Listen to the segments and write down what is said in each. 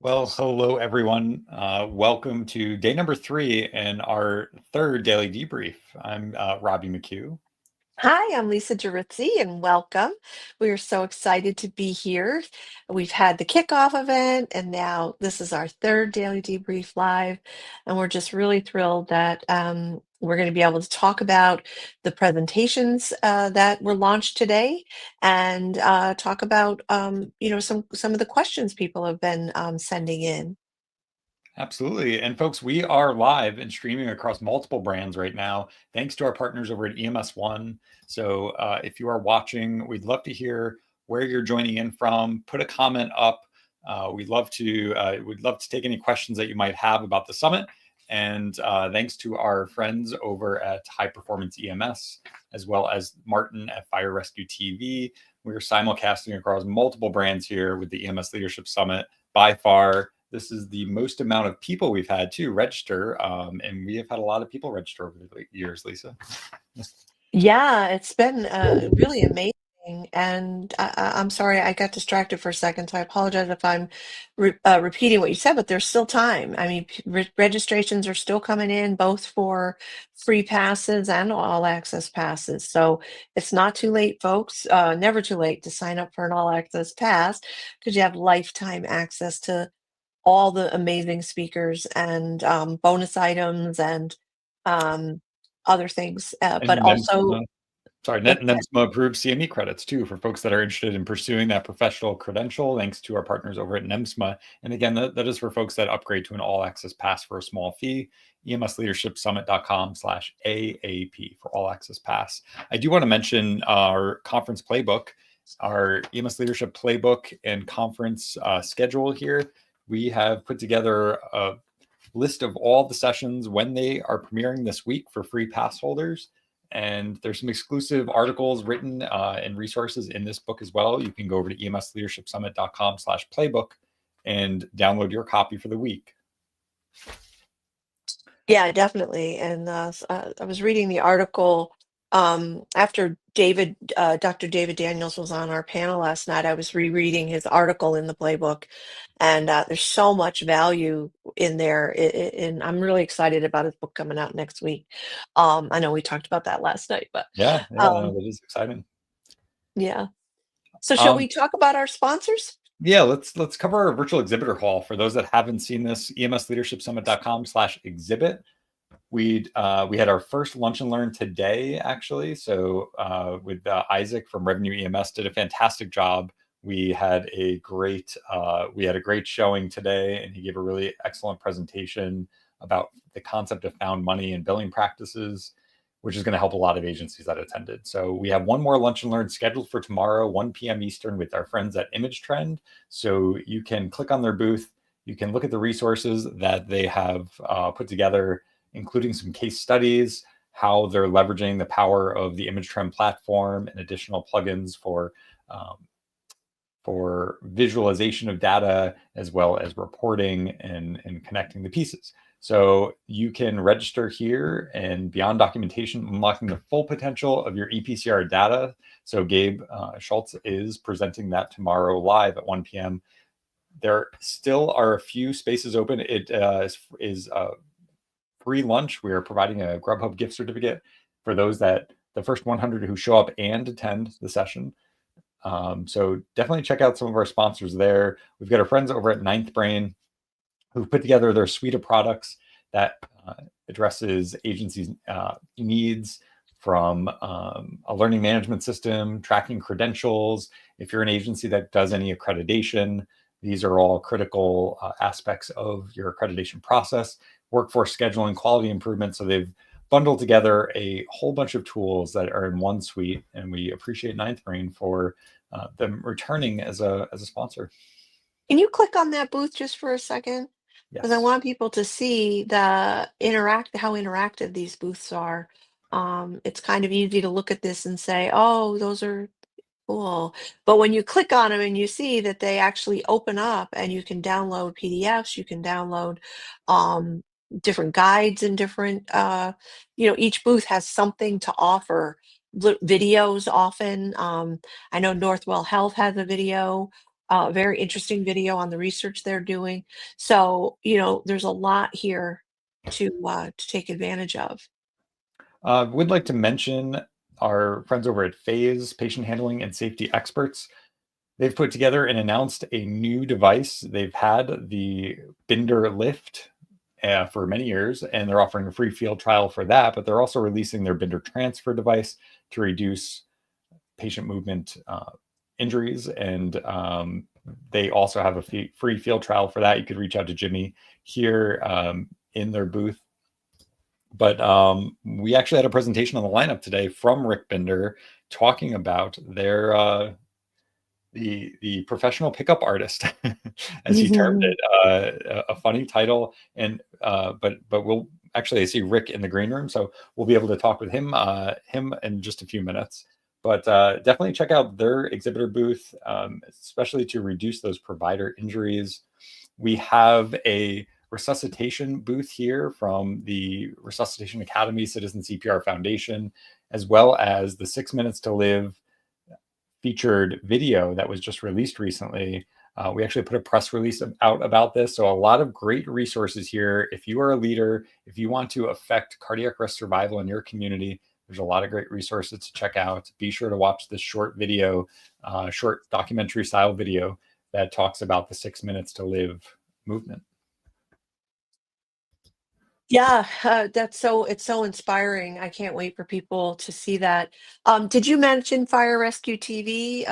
Well, hello everyone. Welcome to day number 3 and our third daily debrief. I'm Robbie McHugh. Hi, I'm Lisa Geritzi, and welcome. We are so excited to be here. We've had the kickoff event, and now this is our third daily debrief live, and we're just really thrilled that we're going to be able to talk about the presentations that were launched today, and talk about some of the questions people have been sending in. Absolutely. And folks, we are live and streaming across multiple brands right now, thanks to our partners over at EMS One. So if you are watching, we'd love to hear where you're joining in from. Put a comment up. We'd love to take any questions that you might have about the summit. And thanks to our friends over at High Performance EMS, as well as Martin at Fire Rescue TV. We're simulcasting across multiple brands here with the EMS Leadership Summit. By far, this is the most amount of people we've had to register, and we have had a lot of people register over the years, Lisa. Yeah, it's been really amazing. And I'm sorry I got distracted for a second, so I apologize if I'm repeating what you said, but there's still time. I mean, registrations are still coming in, both for free passes and all access passes. So it's not too late, folks. Never too late to sign up for an all access pass because you have lifetime access to all the amazing speakers and bonus items and um, other things. But And also, NEMSMA, sorry, go ahead. NEMSMA approved CME credits too for folks that are interested in pursuing that professional credential, thanks to our partners over at NEMSMA. And again, that is for folks that upgrade to an all access pass for a small fee. EMSleadershipsummit.com/AAP for all access pass. I do want to mention our conference playbook, our EMS Leadership Playbook and conference schedule here. We have put together a list of all the sessions when they are premiering this week for free pass holders. And there's some exclusive articles written and resources in this book as well. You can go over to emsleadershipsummit.com/playbook and download your copy for the week. Yeah, definitely. And I was reading the article after Dr. David Daniels was on our panel last night. I was rereading his article in the playbook, and there's so much value in there. And I'm really excited about his book coming out next week. I know we talked about that last night, but Yeah, no, um, that is exciting. yeah. So, shall Um, we talk about our sponsors? yeah, let's cover our virtual exhibitor hall. For those that haven't seen this, emsleadershipsummit.com/exhibit. We had our first lunch and learn today, actually. So with Isaac from Revenue EMS did a fantastic job. We had a great showing today, and he gave a really excellent presentation about the concept of found money and billing practices, which is going to help a lot of agencies that attended. So we have one more lunch and learn scheduled for tomorrow, 1 p.m. Eastern, with our friends at Image Trend. So you can click on their booth. You can look at the resources that they have put together, including some case studies, how they're leveraging the power of the Image Trend platform and additional plugins for visualization of data, as well as reporting and connecting the pieces. So you can register here, and beyond documentation, unlocking the full potential of your EPCR data. So Gabe Schultz is presenting that tomorrow live at 1 p.m. There still are a few spaces open. It is free lunch. We are providing a Grubhub gift certificate for the first 100 who show up and attend the session. So definitely check out some of our sponsors there. We've got our friends over at Ninth Brain, who've put together their suite of products that addresses agencies' needs, from a learning management system, tracking credentials. If you're an agency that does any accreditation, these are all critical aspects of your accreditation process. Workforce scheduling, quality improvement. So they've bundled together a whole bunch of tools that are in one suite, and we appreciate Ninth Brain for them returning as a sponsor. Can you click on that booth just for a second? Because I Yes. want people to see how interactive these booths are. It's kind of easy to look at this and say, "Oh, those are cool." But when you click on them and you see that they actually open up and you can download PDFs, you can download um, different guides and different, each booth has something to offer. Videos often. I know Northwell Health has a video. Very interesting video on the research they're doing. So, there's a lot here to take advantage of. Would like to mention our friends over at Phase, Patient Handling and Safety Experts. They've put together and announced a new device. They've had the Binder Lift for many years, and they're offering a free field trial for that, but they're also releasing their Binder Transfer device to reduce patient movement injuries. And they also have a free field trial for that. You could reach out to Jimmy here in their booth. But we actually had a presentation on the lineup today from Rick Binder talking about their the professional pickup artist, as he termed it, a funny title. And but we'll actually see Rick in the green room, so we'll be able to talk with him in just a few minutes. But definitely check out their exhibitor booth, especially to reduce those provider injuries. We have a resuscitation booth here from the Resuscitation Academy Citizen CPR Foundation, as well as the 6 Minutes to Live featured video that was just released recently. We actually put a press release out about this. So a lot of great resources here. If you are a leader, if you want to affect cardiac arrest survival in your community, there's a lot of great resources to check out. Be sure to watch this short video, short documentary style video that talks about the 6 Minutes to Live movement. Yeah, it's so inspiring. I can't wait for people to see that. Did you mention Fire Rescue TV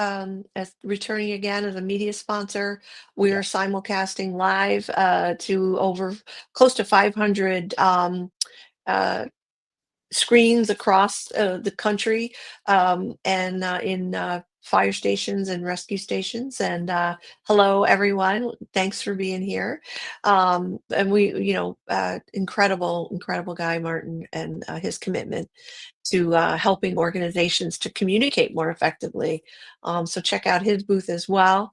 as returning again as a media sponsor? We are simulcasting live to over close to 500 screens across the country, and in fire stations and rescue stations. And hello, everyone. Thanks for being here. And we, incredible guy, Martin, and his commitment to helping organizations to communicate more effectively. So check out his booth as well.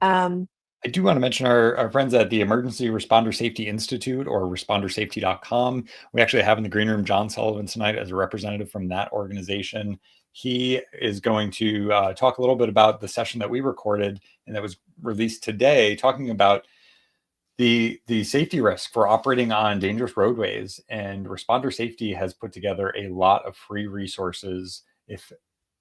I do want to mention our friends at the Emergency Responder Safety Institute, or respondersafety.com. We actually have in the green room John Sullivan tonight as a representative from that organization. He is going to talk a little bit about the session that we recorded and that was released today, talking about the safety risk for operating on dangerous roadways. And Responder Safety has put together a lot of free resources. If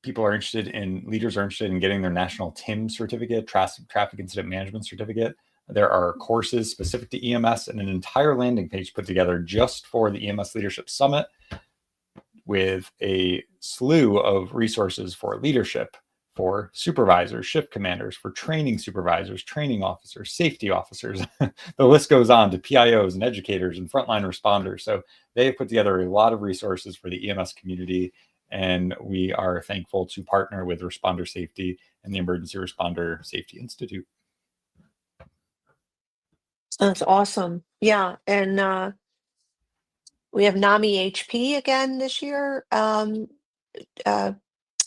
people are interested in, leaders are interested in getting their national TIM certificate, traffic incident management certificate, there are courses specific to EMS and an entire landing page put together just for the EMS Leadership Summit, with a slew of resources for leadership, for supervisors, shift commanders, for training supervisors, training officers, safety officers. The list goes on to PIOs and educators and frontline responders. So they have put together a lot of resources for the EMS community. And we are thankful to partner with Responder Safety and the Emergency Responder Safety Institute. That's awesome. Yeah. And we have NAMI HP again this year as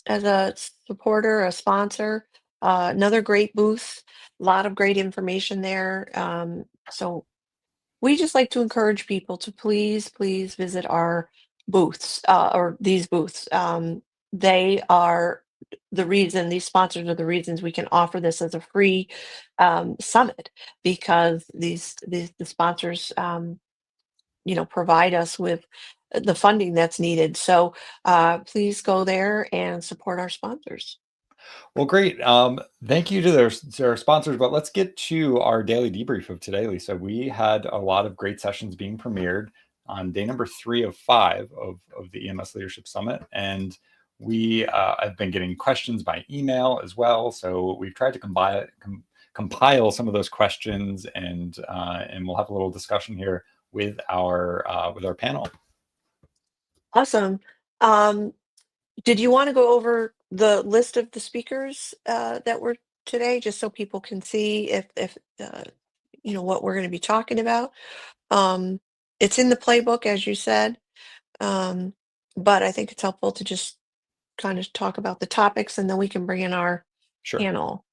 a supporter, a sponsor. Another great booth, a lot of great information there. So we just like to encourage people to please visit our booths, or these booths. They are the reason, these sponsors are the reasons we can offer this as a free summit, because the sponsors provide us with the funding that's needed. So please go there and support our sponsors. Well, great. Thank you to our sponsors, but let's get to our daily debrief of today, Lisa. We had a lot of great sessions being premiered on day number 3 of 5 of the EMS Leadership Summit. And we have been getting questions by email as well. So we've tried to compile some of those questions, and we'll have a little discussion here with our panel. Awesome. Did you want to go over the list of the speakers that were today, just so people can see if what we're going to be talking about? It's in the playbook, as you said, but I think it's helpful to just kind of talk about the topics, and then we can bring in our Sure. panel.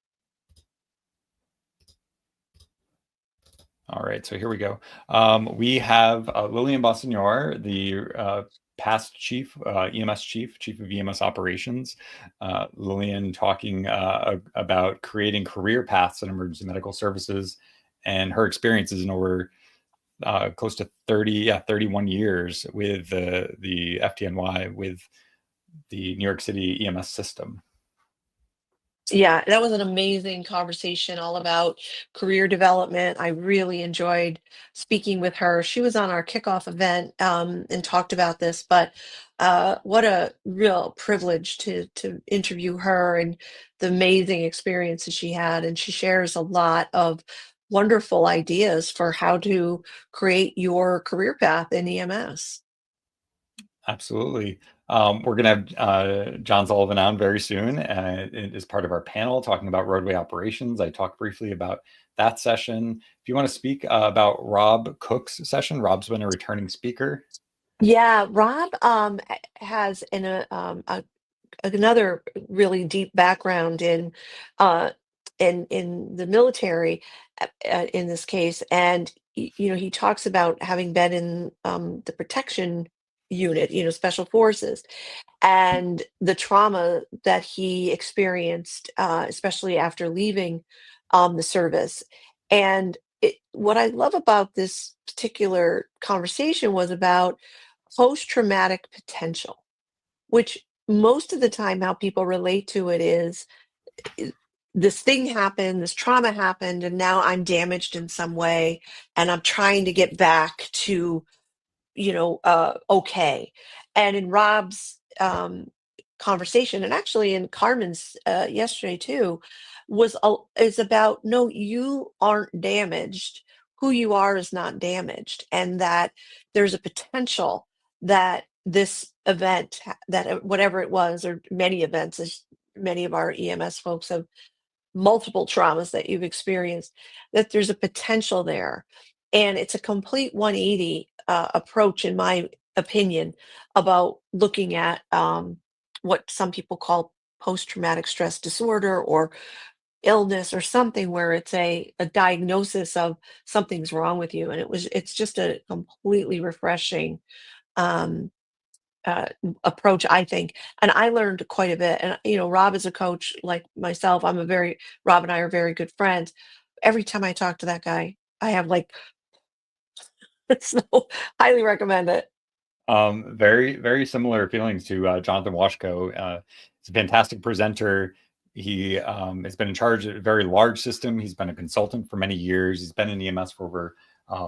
All right, so here we go. We have Lillian Bonsignor, the past chief, EMS chief of EMS operations. Lillian talking about creating career paths in emergency medical services and her experiences in over close to 31 years with the FTNY, with the New York City EMS system. Yeah, that was an amazing conversation all about career development. I really enjoyed speaking with her. She was on our kickoff event and talked about this, but what a real privilege to interview her and the amazing experiences she had. And she shares a lot of wonderful ideas for how to create your career path in EMS. Absolutely. We're going to have John Sullivan on very soon as part of our panel talking about roadway operations. I talked briefly about that session. If you want to speak about Rob Cook's session, Rob's been a returning speaker. Yeah, Rob has another really deep background uh, in the military, in this case, and he talks about having been in the protection unit, special forces, and the trauma that he experienced, especially after leaving the service. And what I love about this particular conversation was about post-traumatic potential, which most of the time how people relate to it is this thing happened, this trauma happened, and now I'm damaged in some way, and I'm trying to get back to okay. And in Rob's conversation, and actually in Carmen's yesterday too, is about no, you aren't damaged. Who you are is not damaged, and that there's a potential that this event, that whatever it was, or many events, as many of our EMS folks have multiple traumas that you've experienced, that there's a potential there. And it's a complete 180 approach, in my opinion, about looking at what some people call post-traumatic stress disorder or illness or something, where it's a diagnosis of something's wrong with you. And it's just a completely refreshing um, approach, I think. And I learned quite a bit. And, Rob is a coach like myself. Rob and I are very good friends. Every time I talk to that guy, I have like, so highly recommend it. Very, very similar feelings to Jonathan Washko. He's a fantastic presenter. He has been in charge of a very large system. He's been a consultant for many years. He's been in EMS for over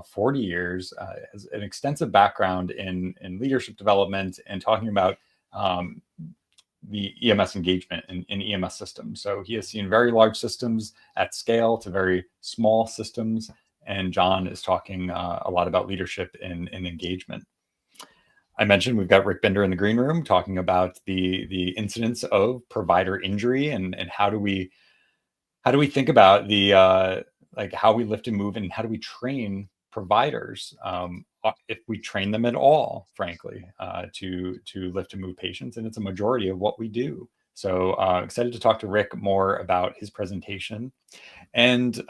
40 years. Has an extensive background in leadership development and talking about the EMS engagement in EMS systems. So he has seen very large systems at scale to very small systems. And John is talking a lot about leadership and engagement. I mentioned we've got Rick Bender in the green room talking about the incidence of provider injury and how do we think about the like how we lift and move and how do we train providers, if we train them at all, frankly, to lift and move patients, and it's a majority of what we do. So excited to talk to Rick more about his presentation. And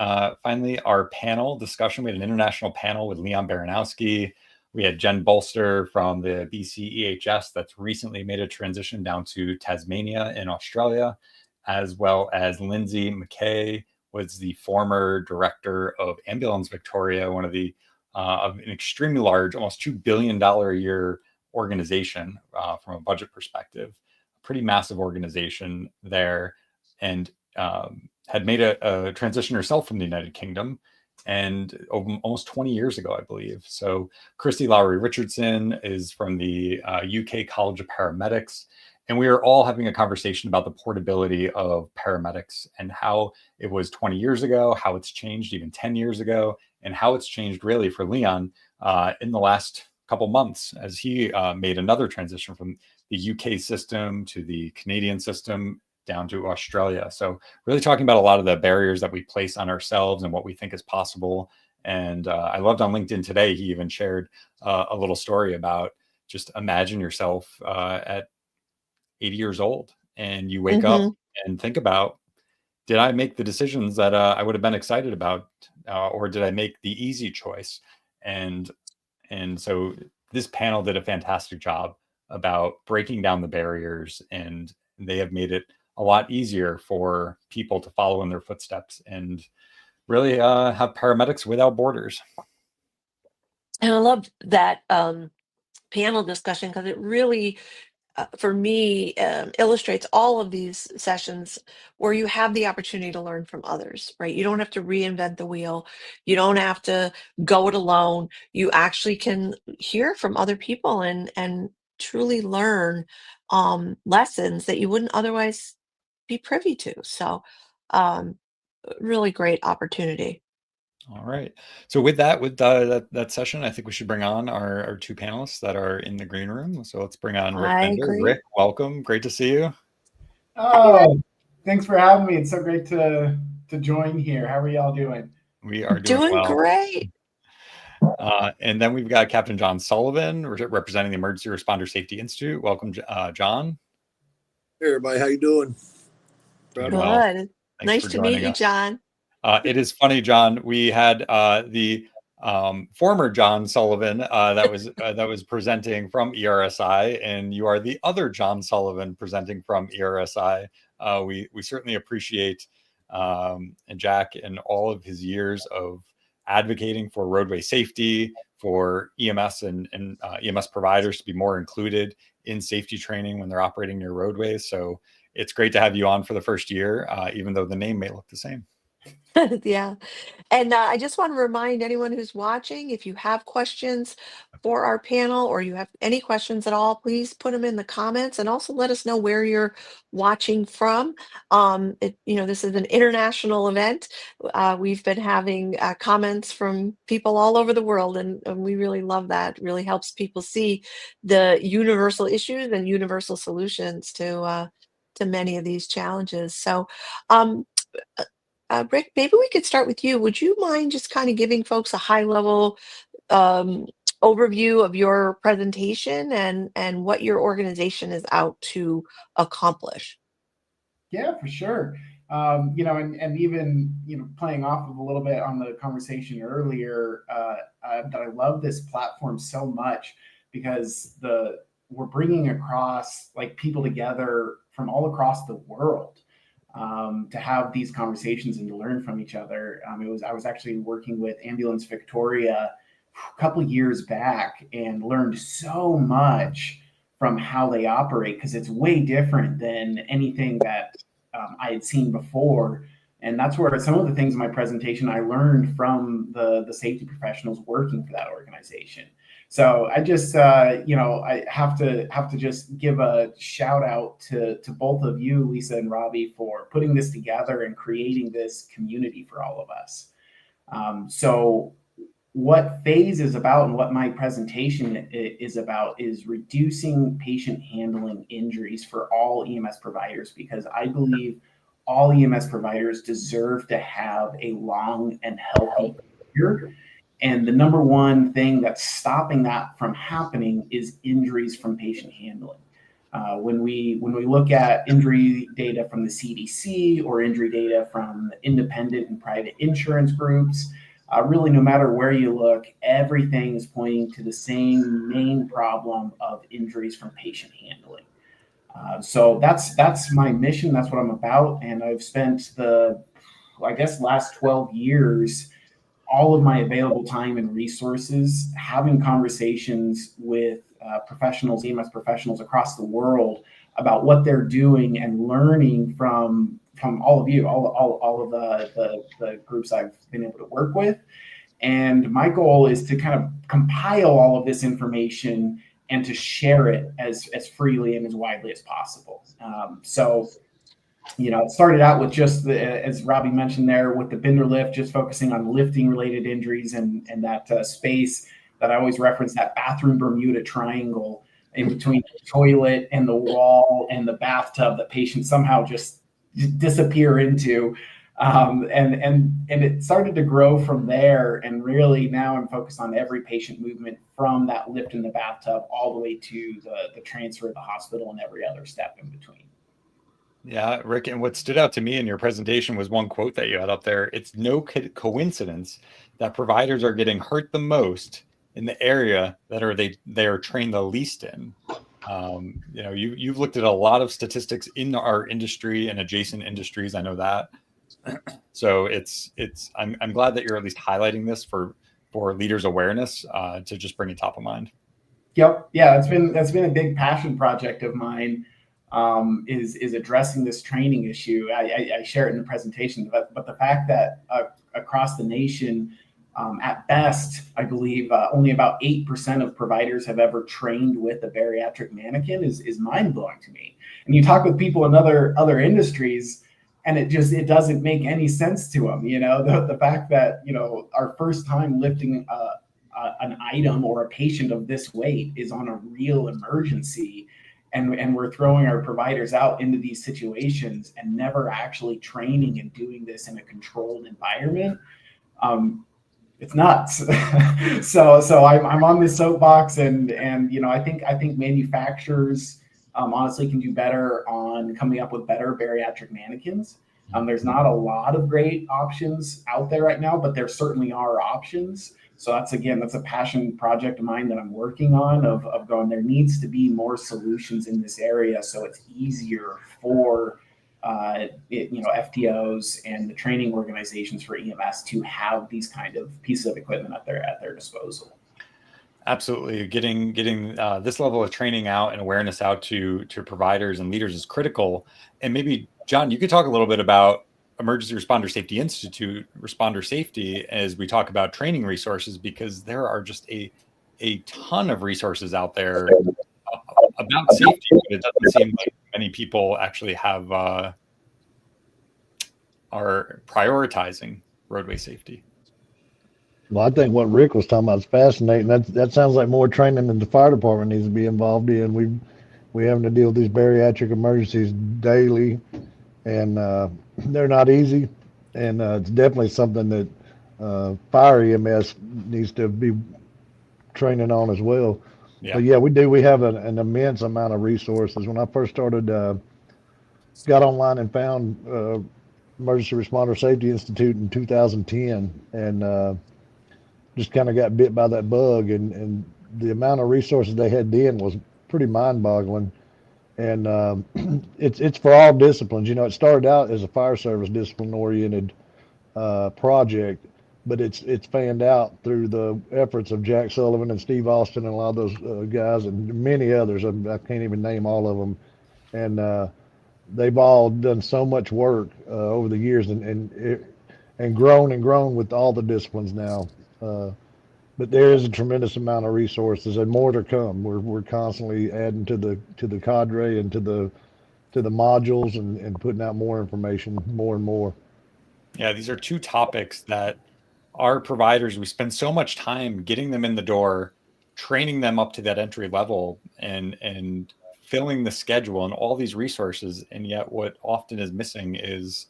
finally, our panel discussion. We had an international panel with Leon Baranowski. We had Jen Bolster from the BCEHS that's recently made a transition down to Tasmania in Australia, as well as Lindsay McKay was the former director of Ambulance Victoria, one of the of an extremely large, almost $2 billion a year organization from a budget perspective, a pretty massive organization there, and had made a transition herself from the United Kingdom and almost 20 years ago, I believe. So Christy Lowry Richardson is from the UK College of Paramedics. And we are all having a conversation about the portability of paramedics and how it was 20 years ago, how it's changed even 10 years ago, and how it's changed really for Leon in the last couple months as he made another transition from the UK system to the Canadian system down to Australia. So really talking about a lot of the barriers that we place on ourselves and what we think is possible. And I loved on LinkedIn today, he even shared a little story about just imagine yourself at 80 years old and you wake up Hmm. and think about, did I make the decisions that I would have been excited about or did I make the easy choice? And so this panel did a fantastic job about breaking down the barriers, and they have made it a lot easier for people to follow in their footsteps and really have paramedics without borders. And I love that panel discussion because it really, for me, illustrates all of these sessions where you have the opportunity to learn from others, right? You don't have to reinvent the wheel. You don't have to go it alone. You actually can hear from other people and truly learn lessons that you wouldn't otherwise be privy to. So, um, really great opportunity. All right. So with that session, I think we should bring on our two panelists that are in the green room. So let's bring on Rick I Bender. agree. Rick, welcome. Great to see you. Oh, thanks for having me. It's so great to join here. How are y'all doing? We are doing well. Great. And then we've got Captain John Sullivan representing the Emergency Responder Safety Institute. Welcome, John. Hey, everybody. How you doing? Doing Good. well. Thanks Nice for to meet joining you, us. John. It is funny, John. We had the former John Sullivan that was presenting from ERSI, and you are the other John Sullivan presenting from ERSI. We certainly appreciate Jack and all of his years of advocating for roadway safety, for EMS and EMS providers to be more included in safety training when they're operating near roadways. So it's great to have you on for the first year, even though the name may look the same. Yeah. And I just want to remind anyone who's watching, if you have questions for our panel or you have any questions at all, please put them in the comments and also let us know where you're watching from. This is an international event. We've been having comments from people all over the world, and we really love that. It really helps people see the universal issues and universal solutions to many of these challenges. So, um, Rick, maybe we could start with you. Would you mind just kind of giving folks a high level um, overview of your presentation and what your organization is out to accomplish? Yeah, for sure. And even playing off of a little bit on the conversation earlier, that I love this platform so much because we're bringing across like people together from all across the world. To have these conversations and to learn from each other. I was actually working with Ambulance Victoria a couple years back and learned so much from how they operate because it's way different than anything that I had seen before. And that's where some of the things in my presentation I learned from the safety professionals working for that organization. So I just, I have to just give a shout out to both of you, Lisa and Robbie, for putting this together and creating this community for all of us. So what phase is about and what my presentation is about is reducing patient handling injuries for all EMS providers, because I believe all EMS providers deserve to have a long and healthy career. And the number one thing that's stopping that from happening is injuries from patient handling. When we look at injury data from the CDC or injury data from independent and private insurance groups, really no matter where you look, everything is pointing to the same main problem of injuries from patient handling. So that's my mission. That's what I'm about. And I've spent last 12 years all of my available time and resources having conversations with professionals, EMS professionals across the world about what they're doing and learning from all of you, all of the groups I've been able to work with. And my goal is to kind of compile all of this information and to share it as freely and as widely as possible. It started out with just as Robbie mentioned there, with the Bender lift, just focusing on lifting related injuries and that space that I always reference, that bathroom Bermuda triangle in between the toilet and the wall and the bathtub that patients somehow just disappear into. And it started to grow from there. And really now I'm focused on every patient movement from that lift in the bathtub all the way to the transfer to the hospital and every other step in between. Yeah, Rick, and what stood out to me in your presentation was one quote that you had up there. It's no coincidence that providers are getting hurt the most in the area that they are trained the least in. You've looked at a lot of statistics in our industry and adjacent industries. I know that. So I'm glad that you're at least highlighting this for leaders' awareness to just bring it top of mind. Yep. Yeah, that's been a big passion project of mine. Is addressing this training issue. I share it in the presentation, but the fact that across the nation, at best, I believe only about 8% of providers have ever trained with a bariatric mannequin is mind blowing to me. And you talk with people in other industries, and it doesn't make any sense to them. The fact that our first time lifting an item or a patient of this weight is on a real emergency, and we're throwing our providers out into these situations and never actually training and doing this in a controlled environment. It's nuts. so I'm on this soapbox, and I think manufacturers honestly can do better on coming up with better bariatric mannequins. There's not a lot of great options out there right now, but there certainly are options. So that's a passion project of mine that I'm working on of going, there needs to be more solutions in this area so it's easier for FTOs and the training organizations for EMS to have these kind of pieces of equipment at their disposal. Absolutely. Getting this level of training out and awareness out to providers and leaders is critical. And maybe, John, you could talk a little bit about Emergency Responder Safety Institute, responder safety, as we talk about training resources, because there are just a ton of resources out there about safety, but it doesn't seem like many people actually have are prioritizing roadway safety. Well, I think what Rick was talking about is fascinating. That sounds like more training than the fire department needs to be involved in. We having to deal with these bariatric emergencies daily, and they're not easy. And it's definitely something that fire EMS needs to be training on as well. Yeah. But yeah, we do. We have an immense amount of resources. When I first started, got online and found Emergency Responder Safety Institute in 2010, and just kind of got bit by that bug, and the amount of resources they had then was pretty mind-boggling. And it's for all disciplines. It started out as a fire service discipline-oriented project, but it's fanned out through the efforts of Jack Sullivan and Steve Austin and a lot of those guys and many others. I can't even name all of them, and they've all done so much work over the years and grown with all the disciplines now. But there is a tremendous amount of resources and more to come. We're constantly adding to the cadre and to the modules and putting out more information, more and more. Yeah, these are two topics that our providers, we spend so much time getting them in the door, training them up to that entry level, and filling the schedule and all these resources. And yet what often is missing is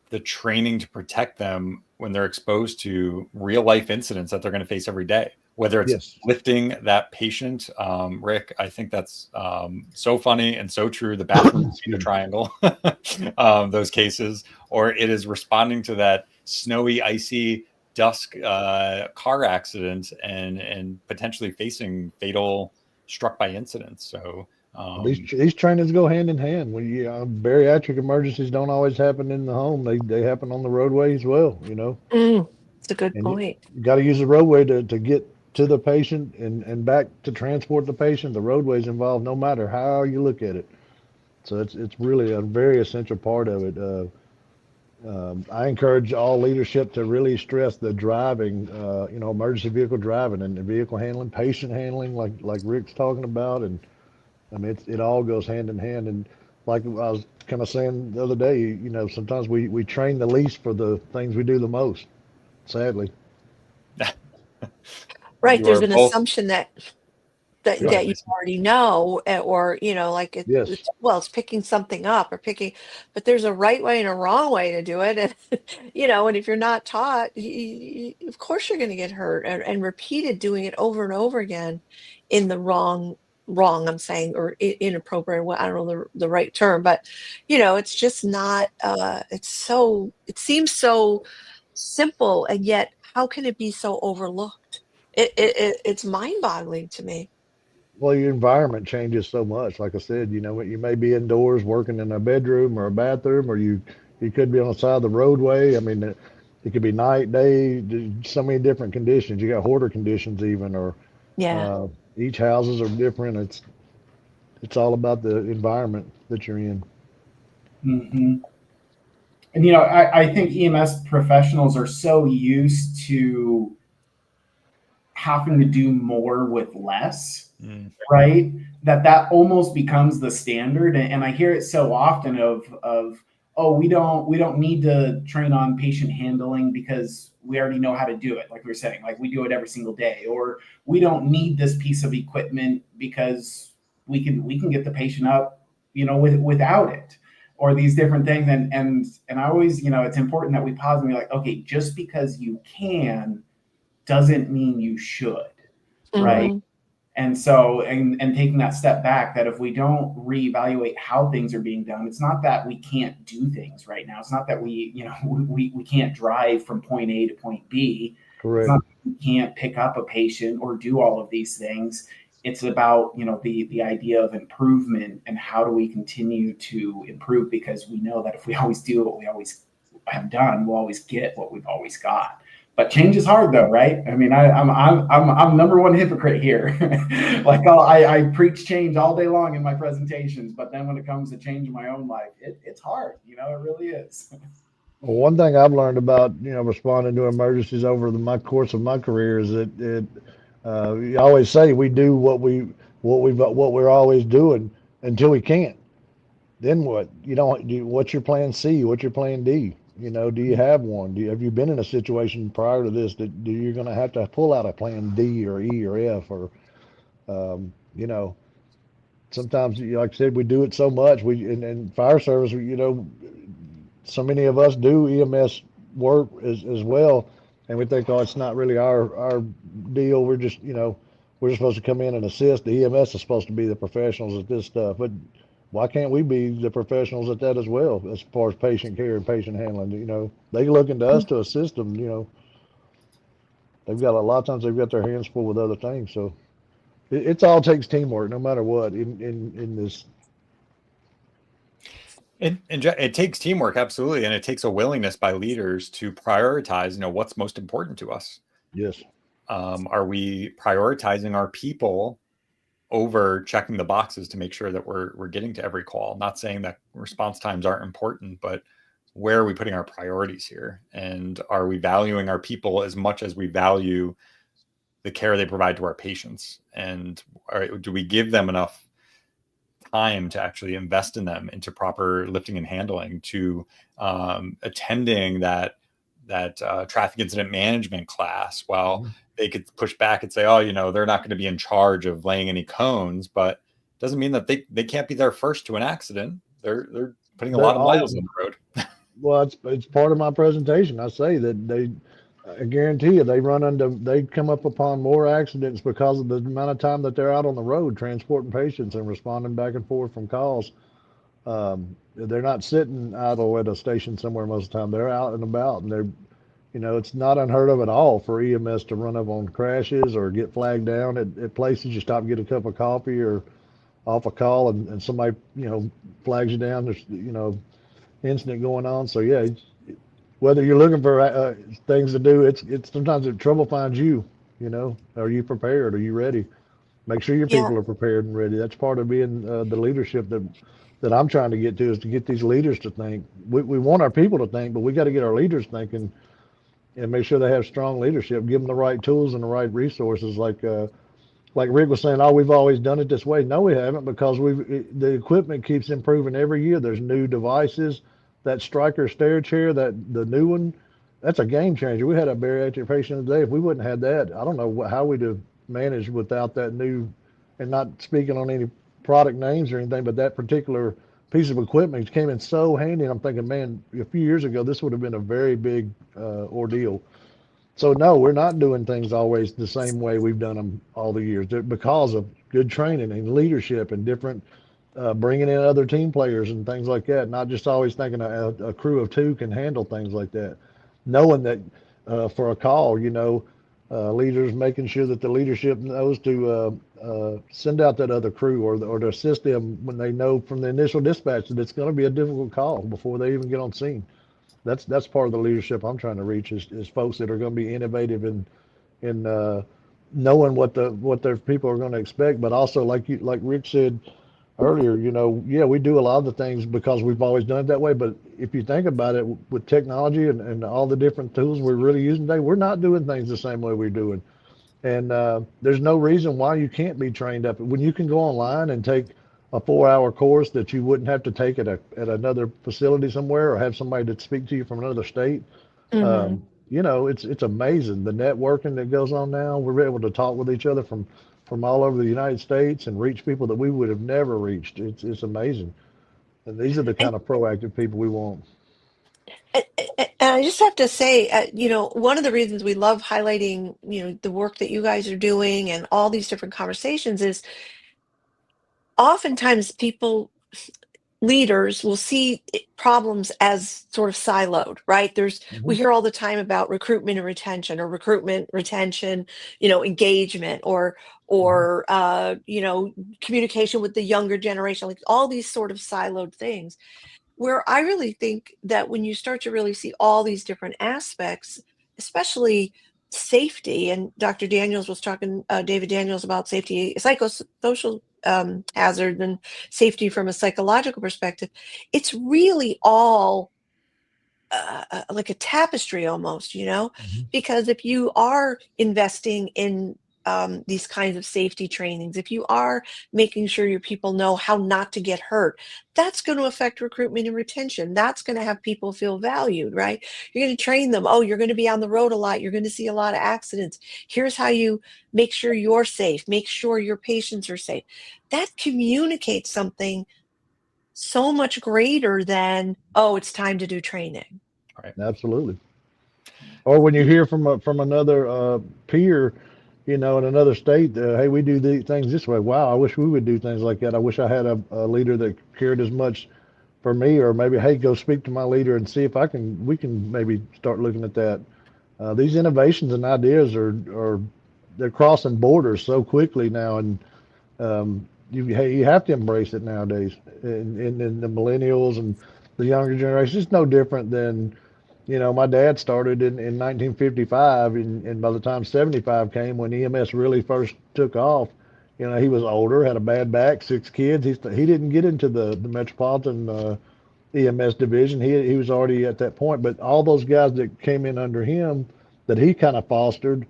the training to protect them when they're exposed to real life incidents that they're going to face every day, whether it's Yes. lifting that patient. Rick, I think that's so funny and so true. The bathroom triangle, those cases, or it is responding to that snowy, icy dusk car accident and potentially facing fatal struck by incidents. So these trainings go hand in hand. Bariatric emergencies don't always happen in the home; they happen on the roadway as well. It's a good And point. you got to use the roadway to get to the patient and back to transport the patient. The roadway's involved no matter how you look at it. So it's really a very essential part of it. I encourage all leadership to really stress the driving, emergency vehicle driving and the vehicle handling, patient handling, like Rick's talking about. And I mean, it all goes hand in hand. And like I was kind of saying the other day, sometimes we train the least for the things we do the most, sadly. Right. you There's are an both assumption that Go ahead, you Lisa. already know, or like Yes. it's picking something up or but there's a right way and a wrong way to do it. And and if you're not taught, of course you're going to get hurt, and repeated doing it over and over again in the wrong wrong, I'm saying, or inappropriate. Well, I don't know the right term, but it's just not. It seems so simple, and yet how can it be so overlooked? It's mind-boggling to me. Well, your environment changes so much. Like I said, you may be indoors working in a bedroom or a bathroom, or you could be on the side of the roadway. I mean, it could be night, day, so many different conditions. You got hoarder conditions even, or Yeah. uh, each houses are different. It's all about the environment that you're in. Hmm. And I think EMS professionals are so used to having to do more with less, right? That almost becomes the standard. And I hear it so often of oh, we don't need to train on patient handling because we already know how to do it. Like we were saying, like we do it every single day. Or we don't need this piece of equipment because we can get the patient up, without it. Or these different things. And I always, it's important that we pause and be like, okay, just because you can doesn't mean you should, right? Hmm. And so, and taking that step back, that if we don't reevaluate how things are being done, it's not that we can't do things right now. It's not that we can't drive from point A to point B. It's Correct. not that we can't pick up a patient or do all of these things. It's about, the idea of improvement and how do we continue to improve, because we know that if we always do what we always have done, we'll always get what we've always got. But change is hard, though, right? I mean, I'm number one hypocrite here. Like I preach change all day long in my presentations, but then when it comes to change in my own life, it's hard. It really is. Well, one thing I've learned about responding to emergencies over my course of my career is that you always say we do what we're always doing until we can't. Then what? What's your plan C? What's your plan D? Do you have one? Have you been in a situation prior to this that you're going to have to pull out a plan D or E or F or um, you know sometimes like I said we do it so much we in fire service so many of us do EMS work as well, and we think, oh, it's not really our deal. We're just supposed to come in and assist. The EMS is supposed to be the professionals at this stuff, but why can't we be the professionals at that as well, as far as patient care and patient handling? They look into us to assist them. They've got a lot of times they've got their hands full with other things, so it's all takes teamwork, no matter what. In this. It takes teamwork, absolutely, and it takes a willingness by leaders to prioritize, what's most important to us. Yes. Are we prioritizing our people over checking the boxes to make sure that we're getting to every call? Not saying that response times aren't important, but where are we putting our priorities here? And are we valuing our people as much as we value the care they provide to our patients? And do we give them enough time to actually invest in them, into proper lifting and handling, to attending that traffic incident management class? Well, they could push back and say, oh, they're not going to be in charge of laying any cones, but it doesn't mean that they can't be there first to an accident. They're putting a lot of miles on the road. Well, it's part of my presentation. I say that I guarantee you, they come up upon more accidents because of the amount of time that they're out on the road transporting patients and responding back and forth from calls. They're not sitting idle at a station somewhere most of the time. They're out and about, and it's not unheard of at all for EMS to run up on crashes or get flagged down at places. You stop and get a cup of coffee or off a call, and somebody flags you down. There's incident going on. So yeah, whether you're looking for things to do, it's sometimes trouble finds you. Are you prepared? Are you ready? Make sure your Yeah. people are prepared and ready. That's part of being the leadership that I'm trying to get to, is to get these leaders to think. We want our people to think, but we got to get our leaders thinking and make sure they have strong leadership. Give them the right tools and the right resources. Like Rick was saying, oh, we've always done it this way. No, we haven't, because the equipment keeps improving every year. There's new devices. That Stryker stair chair, the new one, that's a game changer. We had a bariatric patient today. If we wouldn't have had that, I don't know how we'd have managed without that new. And not speaking on any product names or anything, but that particular piece of equipment came in so handy. And I'm thinking, man, a few years ago, this would have been a very big ordeal. So no, we're not doing things always the same way we've done them all the years. Because of good training and leadership and different bringing in other team players and things like that. Not just always thinking a crew of two can handle things like that. Knowing that for a call, leaders making sure that the leadership knows to send out that other crew or to assist them when they know from the initial dispatch that it's going to be a difficult call before they even get on scene. That's part of the leadership I'm trying to reach is folks that are going to be innovative in knowing what their people are going to expect, but also like Rick said earlier, yeah, we do a lot of the things because we've always done it that way. But if you think about it, with technology and all the different tools we're really using today, we're not doing things the same way we're doing. And there's no reason why you can't be trained up when you can go online and take a 4-hour course that you wouldn't have to take at another facility somewhere or have somebody to speak to you from another state. Mm-hmm. It's amazing the networking that goes on now. We're able to talk with each other from all over the United States and reach people that we would have never reached. It's amazing. And these are the And, kind of proactive people we want. and I just have to say, one of the reasons we love highlighting, the work that you guys are doing and all these different conversations is oftentimes leaders will see problems as sort of siloed, right? We Hmm. hear all the time about recruitment and retention or recruitment, retention, engagement Hmm. or communication with the younger generation, like all these sort of siloed things. Where I really think that when you start to really see all these different aspects, especially safety, and Dr. Daniels was talking, David Daniels, about safety, psychosocial hazard, and safety from a psychological perspective, it's really all like a tapestry almost, Hmm. because if you are investing in these kinds of safety trainings, if you are making sure your people know how not to get hurt, that's going to affect recruitment and retention. That's going to have people feel valued, right? You're going to train them. Oh, you're going to be on the road a lot. You're going to see a lot of accidents. Here's how you make sure you're safe, make sure your patients are safe. That communicates something so much greater than, oh, it's time to do training. Right. Absolutely. Or when you hear from another peer, in another state, hey, we do these things this way. Wow, I wish we would do things like that. I wish I had a leader that cared as much for me, or maybe, hey, go speak to my leader and see if we can maybe start looking at that. These innovations and ideas are they're crossing borders so quickly now, and you have to embrace it nowadays. And the millennials and the younger generation, it's no different than my dad started in 1955, and by the time 75 came, when EMS really first took off, he was older, had a bad back, 6 kids. He didn't get into the metropolitan EMS division. He was already at that point. But all those guys that came in under him, that he kind of fostered,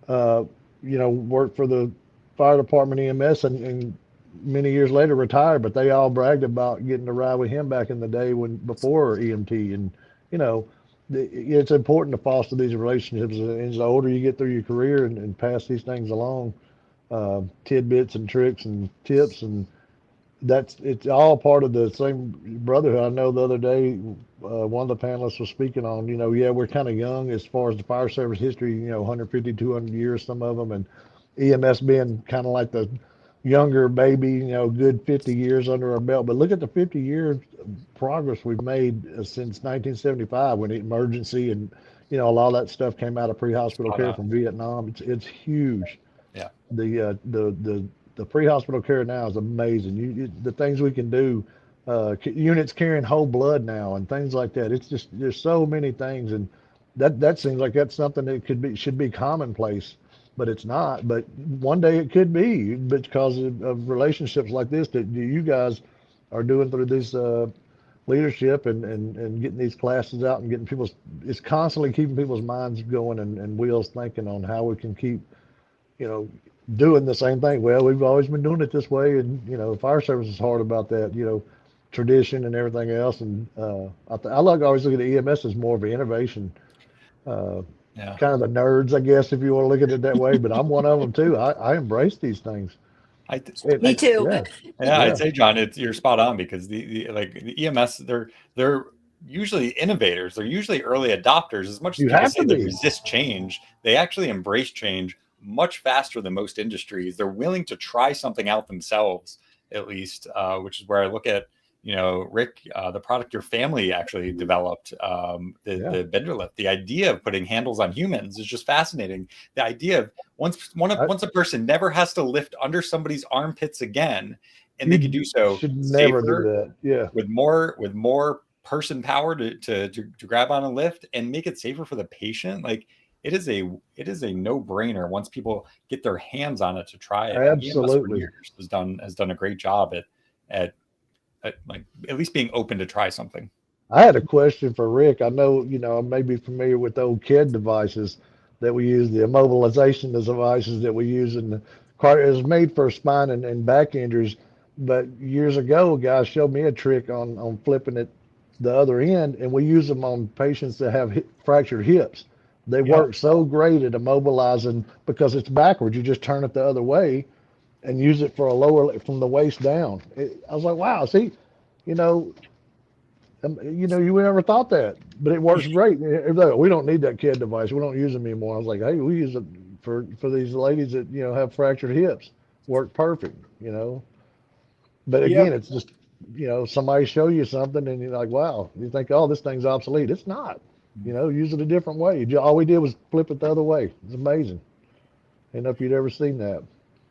uh, worked for the fire department EMS, and many years later retired. But they all bragged about getting to ride with him back in the day before EMT, and you know it's important to foster these relationships. As the older you get through your career and pass these things along, tidbits and tricks and tips, and it's all part of the same brotherhood. I know the other day, one of the panelists was speaking on, yeah, we're kind of young as far as the fire service history, 150, 200 years, some of them, and EMS being kind of like the younger baby, good 50 years under our belt. But look at the 50 years progress we've made since 1975 when emergency and, a lot of that stuff came out of pre-hospital Spot care on. from Vietnam. It's huge. Yeah. The pre-hospital care now is amazing. The things we can do, units carrying whole blood now and things like that. It's just there's so many things, and that seems like that's something that should be commonplace, but it's not. But one day it could be because of relationships like this that you guys are doing through this leadership and getting these classes out and getting it's constantly keeping people's minds going and wheels thinking on how we can keep you know, doing the same thing. Well, we've always been doing it this way, and fire service is hard about that. Tradition and everything else. And I always look at EMS as more of an innovation, uh, Yeah. kind of the nerds, I guess, if you want to look at it that way. But I'm one of them too. I embrace these things. I, Me too. Yeah, Yeah, yeah. I'd say, John, you're spot on because the like the EMS, they're usually innovators. They're usually early adopters. As much as You people have say to they be. resist change, they actually embrace change much faster than most industries. They're willing to try something out themselves, at least, which is where I look at, Rick, the product your family actually developed, the bender lift. The idea of putting handles on humans is just fascinating. The idea of once a person never has to lift under somebody's armpits again, and they can do so should never do safer, that. Yeah. with more person power to grab on a lift and make it safer for the patient. Like it is a no-brainer once people get their hands on it to try it. And EMS for Absolutely. years has done a great job at like at least being open to try something. I had a question for Rick. I know, I may be familiar with the old KED devices that we use, the immobilization devices that we use in the car. It was made for spine and back injuries. But years ago, a guy showed me a trick on flipping it the other end, and we use them on patients that have fractured hips. They work so great at immobilizing because it's backwards. You just turn it the other way and use it for a lower from the waist down. I was like, wow, see, you know, you never thought that, but it works great. We don't need that KED device. We don't use them anymore. I was like, hey, we use it for these ladies that have fractured hips. Work perfect. But again, it's just somebody show you something and you're like, wow, you think, oh, this thing's obsolete. It's not. Use it a different way. All we did was flip it the other way. It's amazing. I don't know if you'd ever seen that.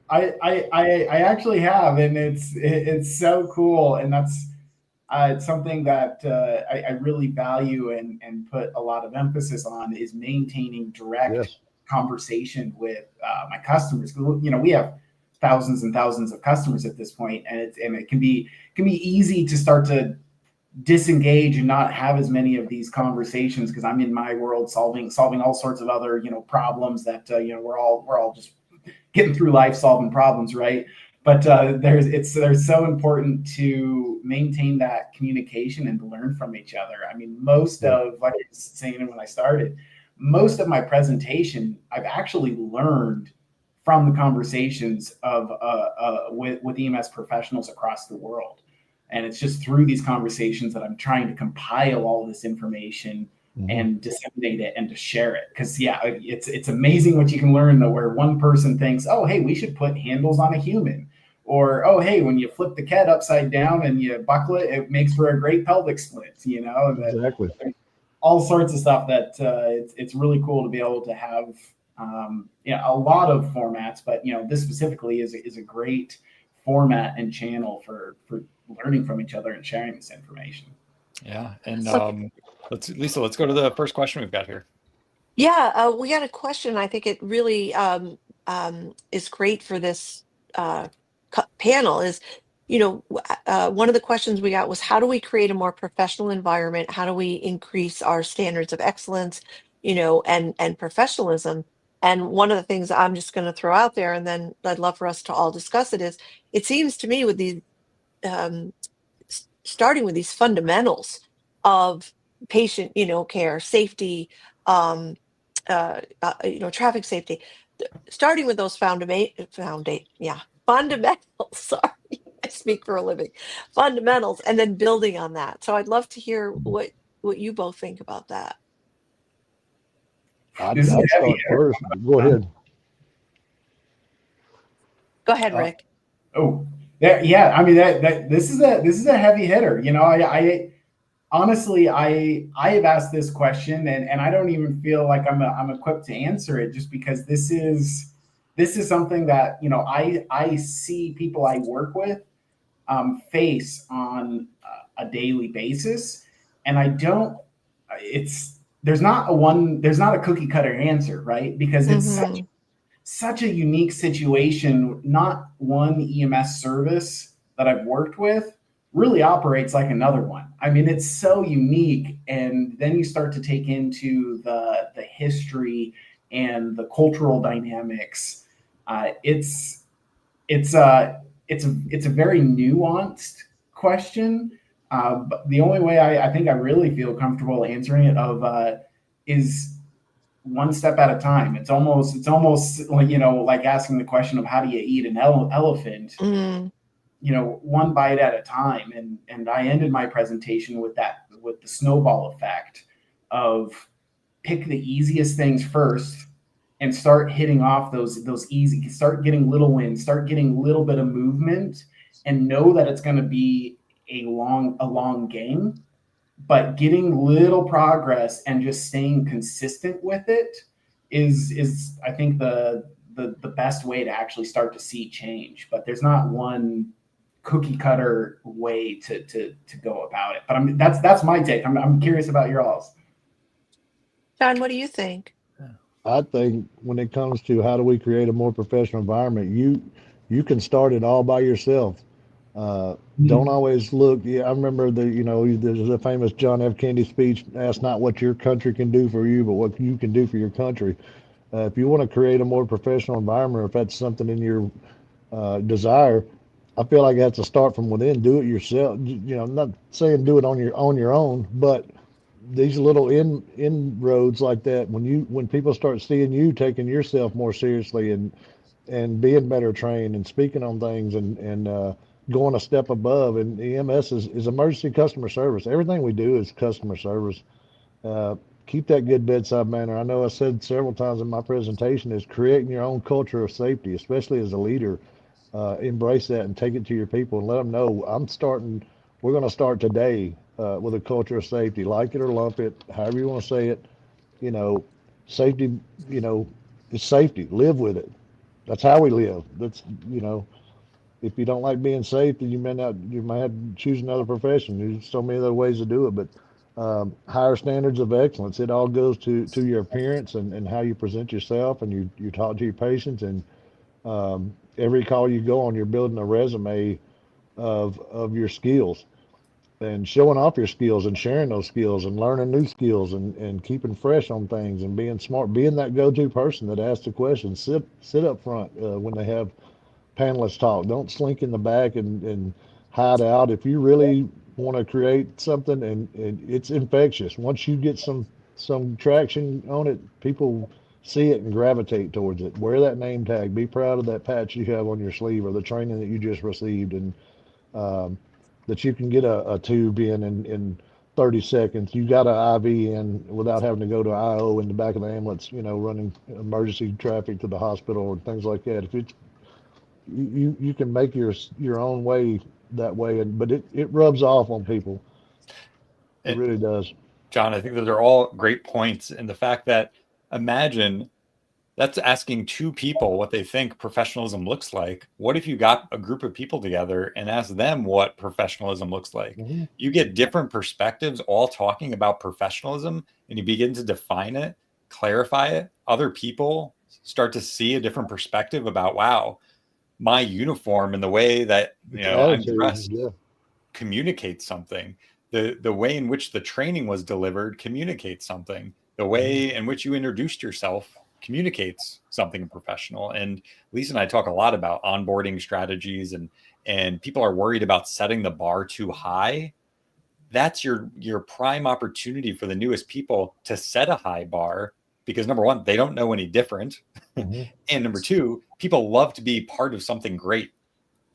I actually have, and it's so cool, and that's it's something that I really value and put a lot of emphasis on is maintaining direct conversation with my customers. We have thousands and thousands of customers at this point, and it can be easy to start to disengage and not have as many of these conversations because I'm in my world solving all sorts of other problems that we're all just getting through life solving problems, right? But they're so important to maintain that communication and to learn from each other. I mean, most of, like I was saying when I started, most of my presentation I've actually learned from the conversations of with EMS professionals across the world. And it's just through these conversations that I'm trying to compile all this information and disseminate it and to share it. Because it's amazing what you can learn though, where one person thinks, oh, hey, we should put handles on a human. Or, oh, hey, when you flip the KED upside down and you buckle it, it makes for a great pelvic split, Exactly. All sorts of stuff that it's really cool to be able to have a lot of formats, but this specifically is a great format and channel for learning from each other and sharing this information. Yeah. And Lisa, let's go to the first question we've got here. Yeah, we got a question. I think it really is great for this panel is, one of the questions we got was, how do we create a more professional environment? How do we increase our standards of excellence, and professionalism? And one of the things I'm just going to throw out there, and then I'd love for us to all discuss it, is it seems to me with these, starting with these fundamentals of patient, care, safety, traffic safety, starting with those fundamentals. Sorry, I speak for a living. Fundamentals, and then building on that. So I'd love to hear what you both think about that. I'd start first. Go ahead. Go ahead, Rick. I mean that this is a heavy hitter. I honestly I have asked this question and I don't even feel like I'm equipped to answer it, just because this is something that I see people I work with face on a daily basis, and there's not a cookie cutter answer, right? Because it's such a unique situation. Not one EMS service that I've worked with really operates like another one. I mean, it's so unique. And then you start to take into the history and the cultural dynamics. It's a very nuanced question. But the only way I think I really feel comfortable answering it is one step at a time. It's almost like, like asking the question of how do you eat an elephant? one bite at a time. And I ended my presentation with the snowball effect of pick the easiest things first and start hitting off those easy, start getting little wins, start getting a little bit of movement, and know that it's going to be a long game, but getting little progress and just staying consistent with it is I think the best way to actually start to see change. But there's not one cookie cutter way to go about it. But that's my take. I'm curious about your all's. John, what do you think? I think when it comes to how do we create a more professional environment, you can start it all by yourself. Don't always look. Yeah, I remember there's a famous John F. Kennedy speech. Ask not what your country can do for you, but what you can do for your country. If you want to create a more professional environment, or if that's something in your desire, I feel like it has to start from within. Do it yourself. I'm not saying do it on your own, but these little inroads like that, when people start seeing you taking yourself more seriously and being better trained and speaking on things and going a step above. And EMS is emergency customer service. Everything we do is customer service. Uh, Keep that good bedside manner. I know I said several times in my presentation is creating your own culture of safety, especially as a leader. Embrace that and take it to your people and let them know we're going to start today with a culture of safety, like it or lump it, however you want to say it. You know, safety, it's safety. Live with it. That's how we live. If you don't like being safe, then you might have to choose another profession. There's so many other ways to do it, but higher standards of excellence. It all goes to your appearance and how you present yourself and you talk to your patients. And every call you go on, you're building a resume of your skills and showing off your skills and sharing those skills and learning new skills and keeping fresh on things and being smart, being that go-to person that asks the questions. Sit up front when they have panelists talk. Don't slink in the back and hide out. If you really want to create something and it's infectious, once you get some traction on it, people see it and gravitate towards it. Wear that name tag. Be proud of that patch you have on your sleeve or the training that you just received, and um, that you can get a tube in 30 seconds. You got an IV in without having to go to IO in the back of the ambulance, running emergency traffic to the hospital or things like that. If it's you can make your own way that way, but it rubs off on people. It really does. John, I think those are all great points. And the fact that imagine that's asking two people what they think professionalism looks like. What if you got a group of people together and asked them what professionalism looks like? Mm-hmm. You get different perspectives all talking about professionalism, and you begin to define it, clarify it. Other people start to see a different perspective about, wow, my uniform and the way that I'm dressed communicates something. The way in which the training was delivered communicates something. The way in which you introduced yourself communicates something professional. And Lisa and I talk a lot about onboarding strategies, and people are worried about setting the bar too high. That's your prime opportunity for the newest people to set a high bar, because number one, they don't know any different. Mm-hmm. And number two, people love to be part of something great.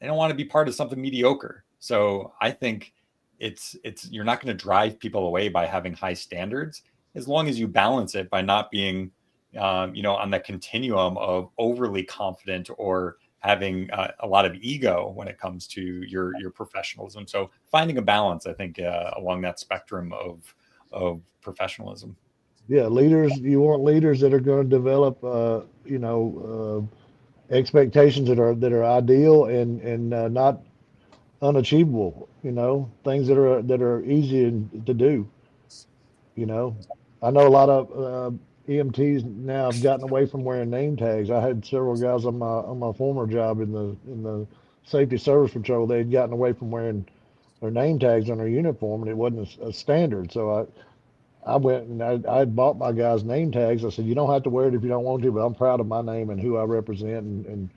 They don't want to be part of something mediocre. So I think it's you're not going to drive people away by having high standards, as long as you balance it by not being on the continuum of overly confident or having a lot of ego when it comes to your professionalism. So finding a balance, I think, along that spectrum of professionalism. Yeah, leaders. You want leaders that are going to develop, expectations that are ideal and not unachievable. Things that are easy to do. I know a lot of EMTs now have gotten away from wearing name tags. I had several guys on my former job in the safety service patrol. They had gotten away from wearing their name tags on their uniform, and it wasn't a standard. So I went and I had bought my guys name tags. I said, you don't have to wear it if you don't want to, but I'm proud of my name and who I represent, and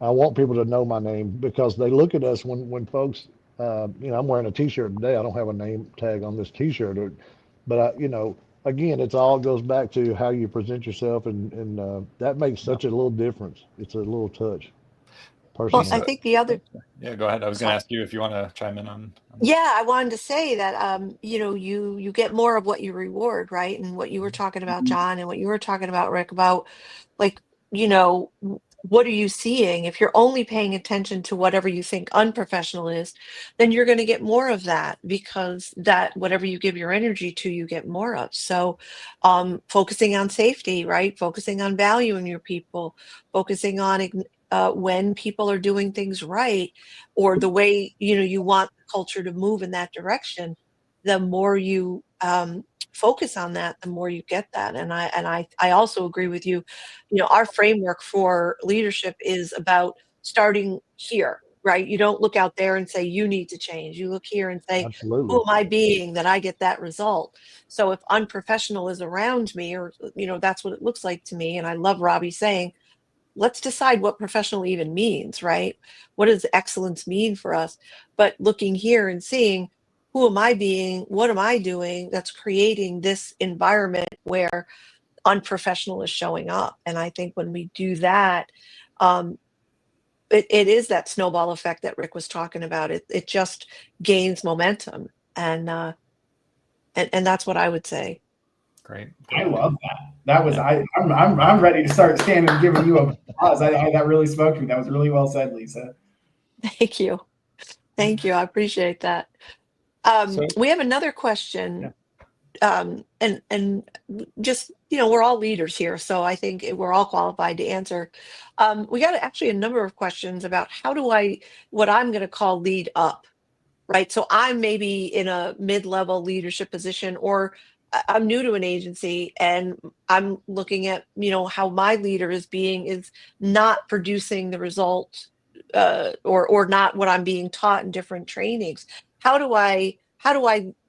I want people to know my name, because they look at us when folks, I'm wearing a T-shirt today. I don't have a name tag on this T-shirt, but again, it all goes back to how you present yourself, and that makes such a little difference. It's a little touch. Well, I personally. think the other, Yeah, go ahead. I was going to ask you if you want to chime in on this. yeah, I wanted to say that you get more of what you reward, right? And what you were talking about, John, and what you were talking about, Rick, about like, what are you seeing? If you're only paying attention to whatever you think unprofessional is, then you're going to get more of that because that whatever you give your energy to, you get more of. So, focusing on safety, right? Focusing on valuing your people, focusing on when people are doing things right, or the way you want the culture to move in that direction. The more you focus on that, the more you get that. And I also agree with you. Our framework for leadership is about starting here, right? You don't look out there and say you need to change. You look here and say, Absolutely. who am I being that I get that result? So if unprofessional is around me, or that's what it looks like to me. And I love Robbie saying, let's decide what professional even means, right? What does excellence mean for us? But looking here and seeing, who am I being? What am I doing that's creating this environment where unprofessional is showing up? And I think when we do that, um, it is that snowball effect that Rick was talking about. It just gains momentum, and that's what I would say. Great. I love that. That was I'm ready to start standing and giving you a applause. That really spoke to me. That was really well said, Lisa. Thank you. Thank you. I appreciate that. So, We have another question. And just we're all leaders here, so I think we're all qualified to answer. We got actually a number of questions about what I'm going to call lead up, right? So I'm maybe in a mid-level leadership position, or I'm new to an agency, and I'm looking at how my leader is not producing the result, or not what I'm being taught in different trainings. How do I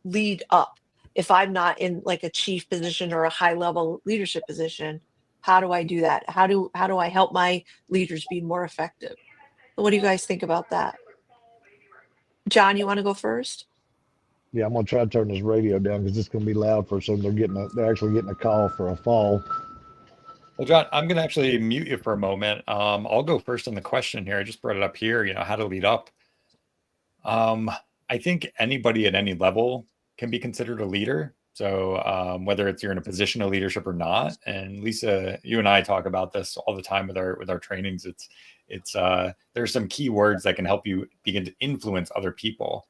lead up if I'm not in like a chief position or a high level leadership position? How do I do that? How do I help my leaders be more effective? What do you guys think about that? John, you want to go first? Yeah, I'm gonna try to turn this radio down because it's gonna be loud for some. They're actually getting a call for a fall. well, John, I'm going to actually mute you for a moment. I'll go first on the question here. I just brought it up here, how to lead up. I think anybody at any level can be considered a leader. So whether you're in a position of leadership or not, and Lisa, you and I talk about this all the time with our trainings. There's some key words that can help you begin to influence other people.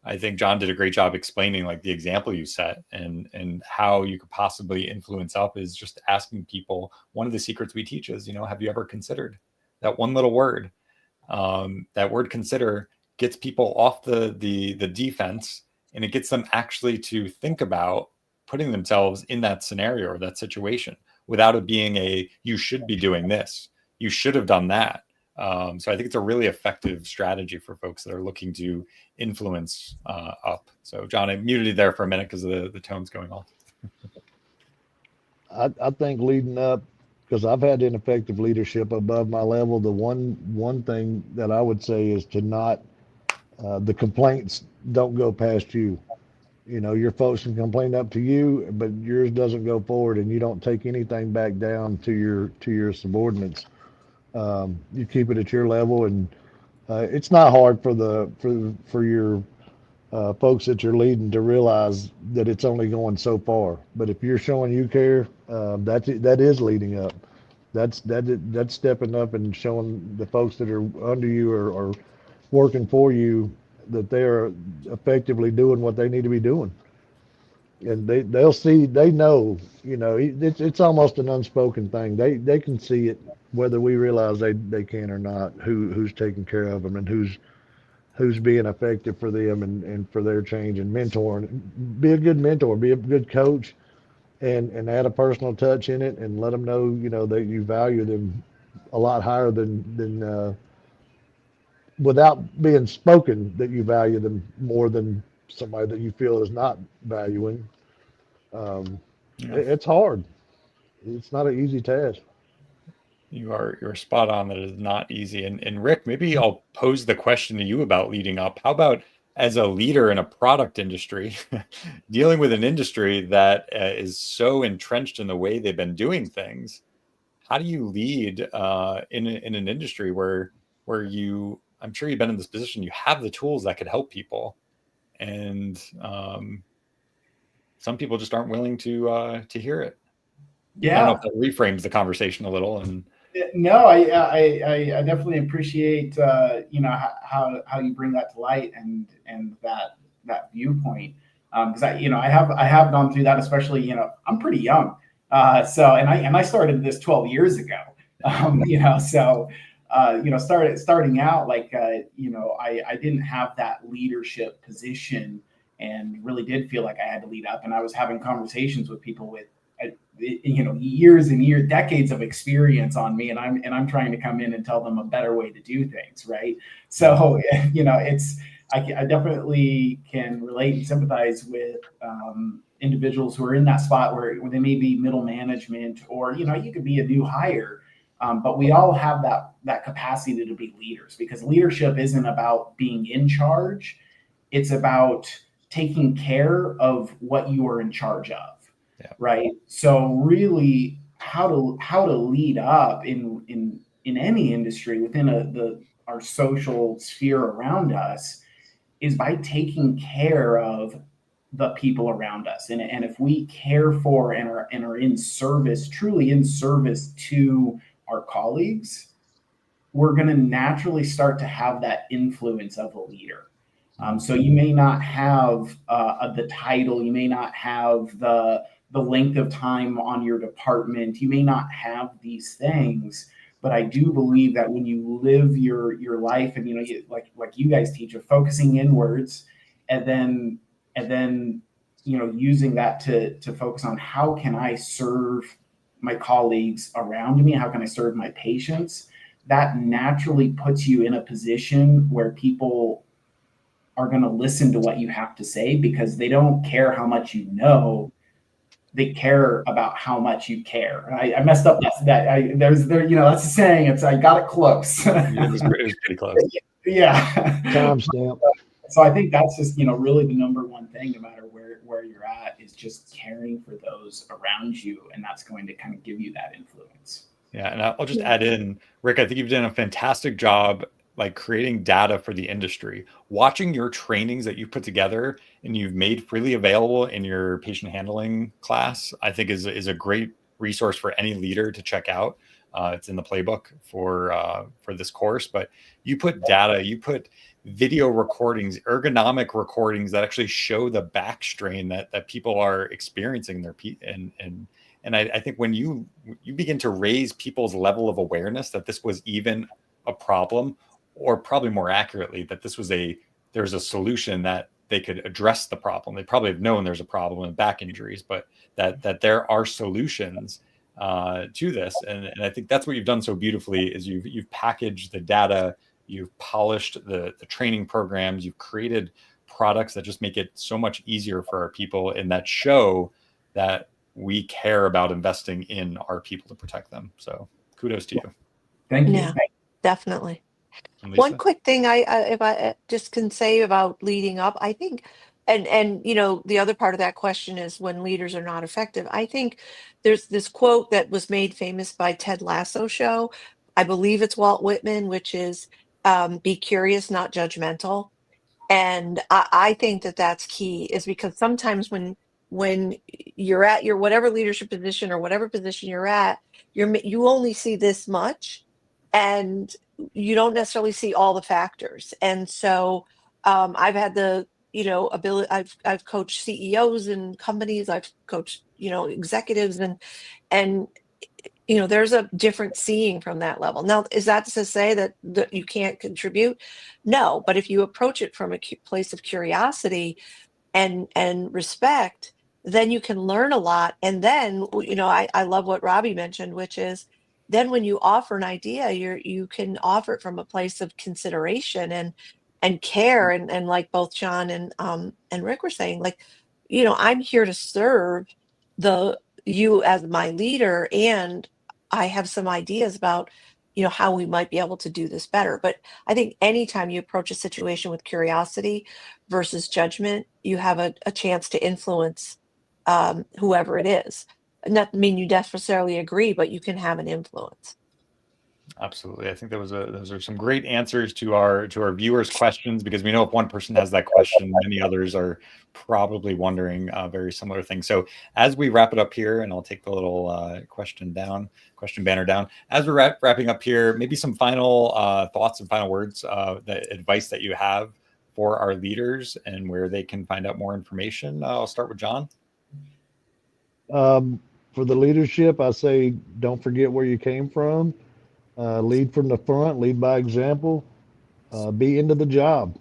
I think John did a great job explaining like the example you set and how you could possibly influence up is just asking people. One of the secrets we teach is, have you ever considered that one little word? That word consider gets people off the defense, and it gets them actually to think about putting themselves in that scenario or that situation without it being you should be doing this, you should have done that. So I think it's a really effective strategy for folks that are looking to influence up. So John, I muted you there for a minute because the tone's going off. I think leading up, because I've had ineffective leadership above my level. The one thing that I would say is to not the complaints don't go past you. Your folks can complain up to you, but yours doesn't go forward, and you don't take anything back down to your subordinates. You keep it at your level, and it's not hard for your folks that you're leading to realize that it's only going so far. But if you're showing you care, that is leading up. That's stepping up and showing the folks that are under you or working for you that they're effectively doing what they need to be doing. And they'll see, they know, it's almost an unspoken thing. They can see it whether we realize they can or not, who's taking care of them and who's being effective for them and for their change and mentoring. Be a good mentor, be a good coach, and add a personal touch in it and let them know, that you value them a lot higher than without being spoken, that you value them more than somebody that you feel is not valuing. It's hard. It's not an easy task. You're spot on that it is not easy. And Rick, maybe I'll pose the question to you about leading up. How about as a leader in a product industry, dealing with an industry that is so entrenched in the way they've been doing things? How do you lead in an industry where where I'm sure you've been in this position, you have the tools that could help people. And some people just aren't willing to hear it. Yeah. I don't know if that reframes the conversation a little. And no, I definitely appreciate how you bring that to light and that viewpoint, because I have gone through that, especially I'm pretty young, so and I started this 12 years ago, starting out like I didn't have that leadership position and really did feel like I had to lead up, and I was having conversations with people with years and years, decades of experience on me, and I'm trying to come in and tell them a better way to do things, right? So I definitely can relate and sympathize with individuals who are in that spot where they may be middle management, or you could be a new hire, but we all have that capacity to be leaders, because leadership isn't about being in charge; it's about taking care of what you are in charge of. Yeah. Right. So really, how to lead up in any industry within our social sphere around us is by taking care of the people around us. And if we care for and are in service, truly in service to our colleagues, we're going to naturally start to have that influence of a leader. So you may not have the title, you may not have the length of time on your department, you may not have these things, but I do believe that when you live your life, and like you guys teach, of focusing inwards, and then using that to focus on how can I serve my colleagues around me, how can I serve my patients, that naturally puts you in a position where people are going to listen to what you have to say, because they don't care how much you know. They care about how much you care. I messed up that's a saying. I got it close. It was pretty close. Yeah. Timestamp. So I think that's just, really the number one thing, no matter where you're at, is just caring for those around you. And that's going to kind of give you that influence. Yeah. And I'll just add in, Rick, I think you've done a fantastic job like creating data for the industry. Watching your trainings that you put together and you've made freely available in your patient handling class, I think is a great resource for any leader to check out. It's in the playbook for this course, but you put data, you put video recordings, ergonomic recordings that actually show the back strain that people are experiencing and I think when you begin to raise people's level of awareness that this was even a problem, or probably more accurately, that there's a solution that they could address the problem. They probably have known there's a problem in back injuries, but that there are solutions to this. And I think that's what you've done so beautifully is you've packaged the data, you've polished the training programs, you've created products that just make it so much easier for our people, and that show that we care about investing in our people to protect them. So kudos to you. Thank you. Yeah, definitely. One quick thing if I just can say about leading up, I think, and the other part of that question is when leaders are not effective. I think there's this quote that was made famous by Ted Lasso show. I believe it's Walt Whitman, which is be curious, not judgmental. And I think that that's key, is because sometimes when you're at your whatever leadership position or whatever position you're at, you only see this much, and you don't necessarily see all the factors. And so I've had the ability. I've coached CEOs in companies. I've coached executives, and there's a different seeing from that level. Now, is that to say that you can't contribute? No, but if you approach it from a place of curiosity and respect, then you can learn a lot. And then, I love what Robbie mentioned, which is then when you offer an idea, you can offer it from a place of consideration and care. And like both John and Rick were saying, like, I'm here to serve you as my leader, and I have some ideas about how we might be able to do this better. But I think anytime you approach a situation with curiosity versus judgment, you have a chance to influence whoever it is. Not mean you necessarily agree, but you can have an influence. Absolutely. I think those are some great answers to our viewers' questions, because we know if one person has that question, many others are probably wondering very similar things. So as we wrap it up here, and I'll take the little question banner down. As we're wrapping up here, maybe some final thoughts and final words, the advice that you have for our leaders and where they can find out more information. I'll start with John. For the leadership, I say don't forget where you came from. Lead from the front, lead by example, be into the job,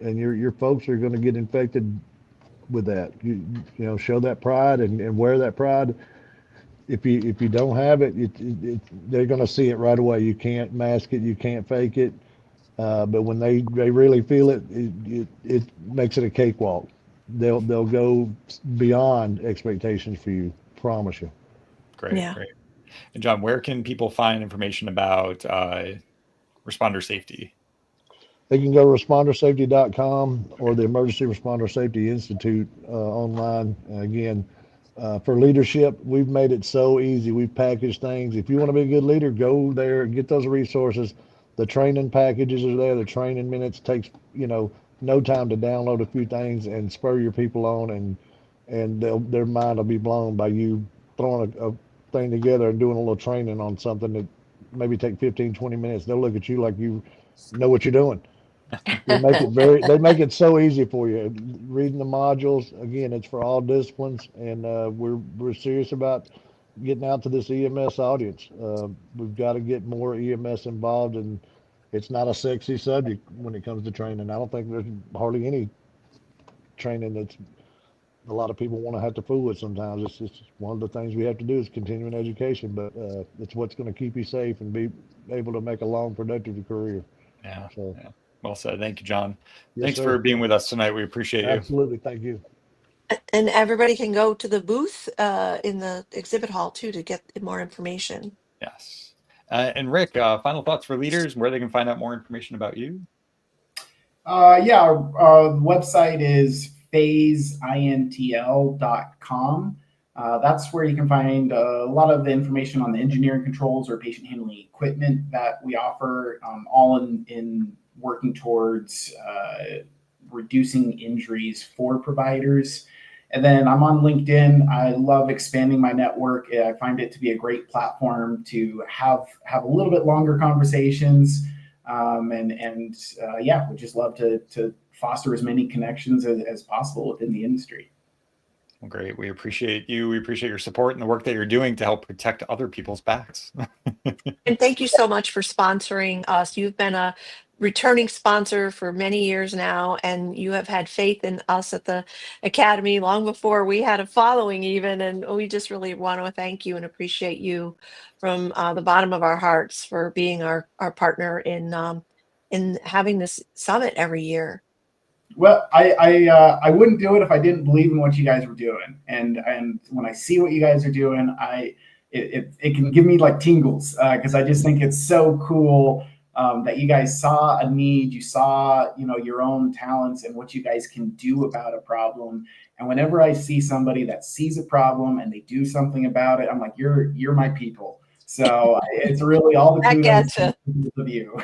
and your folks are going to get infected with that. You know, show that pride and wear that pride. If you don't have it, they're going to see it right away. You can't mask it, you can't fake it. But when they really feel it, it makes it a cakewalk. They'll go beyond expectations for you. Promise you. Great, Yeah. great. And John, where can people find information about responder safety? They can go to respondersafety.com or the Emergency Responder Safety Institute online. Again, for leadership, we've made it so easy. We've packaged things. If you want to be a good leader, go there, get those resources. The training packages are there. The training minutes takes, no time to download a few things and spur your people on, and their mind will be blown by you throwing a thing together and doing a little training on something that maybe take 15, 20 minutes. They'll look at you like you know what you're doing. They make it so easy for you. Reading the modules, again, it's for all disciplines, and we're serious about getting out to this EMS audience. We've got to get more EMS involved, and it's not a sexy subject when it comes to training. I don't think there's hardly any training that's a lot of people want to have to fool with sometimes. It's just one of the things we have to do is continuing education, but it's what's going to keep you safe and be able to make a long, productive career. Yeah. So, Yeah. Well said. Thank you, John. yes, Thanks sir. for being with us tonight. We appreciate you. Absolutely. Thank you. And everybody can go to the booth in the exhibit hall too to get more information. Yes. And Rick, final thoughts for leaders and where they can find out more information about you? Yeah, our website is phaseintl.com. That's where you can find a lot of the information on the engineering controls or patient handling equipment that we offer, all in working towards reducing injuries for providers. And then I'm on LinkedIn. I love expanding my network. I find it to be a great platform to have a little bit longer conversations. Yeah, we just love to foster as many connections as possible within the industry. Well, great. We appreciate you. We appreciate your support and the work that you're doing to help protect other people's backs. And thank you so much for sponsoring us. You've been a returning sponsor for many years now, and you have had faith in us at the Academy long before we had a following even. And we just really want to thank you and appreciate you from the bottom of our hearts for being our partner in having this summit every year. Well, I wouldn't do it if I didn't believe in what you guys were doing. And when I see what you guys are doing, it can give me like tingles because I just think it's so cool that you guys saw a need, you saw your own talents and what you guys can do about a problem. And whenever I see somebody that sees a problem and they do something about it, I'm like, you're my people. So it's really all the kudos of you.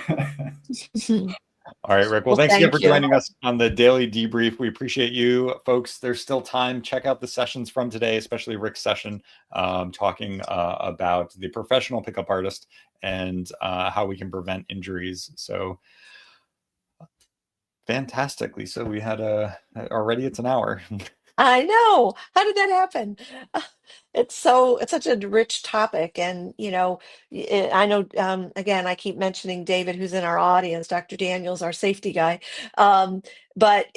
All right, Rick. Well, thanks again for you. joining us on the Daily Debrief. We appreciate you, folks. There's still time. Check out the sessions from today, especially Rick's session, talking about the professional pickup artist and how we can prevent injuries. So fantastic, Lisa. We had already it's an hour. I know. How did that happen? It's such a rich topic. And, I know, again, I keep mentioning David, who's in our audience, Dr. Daniels, our safety guy. But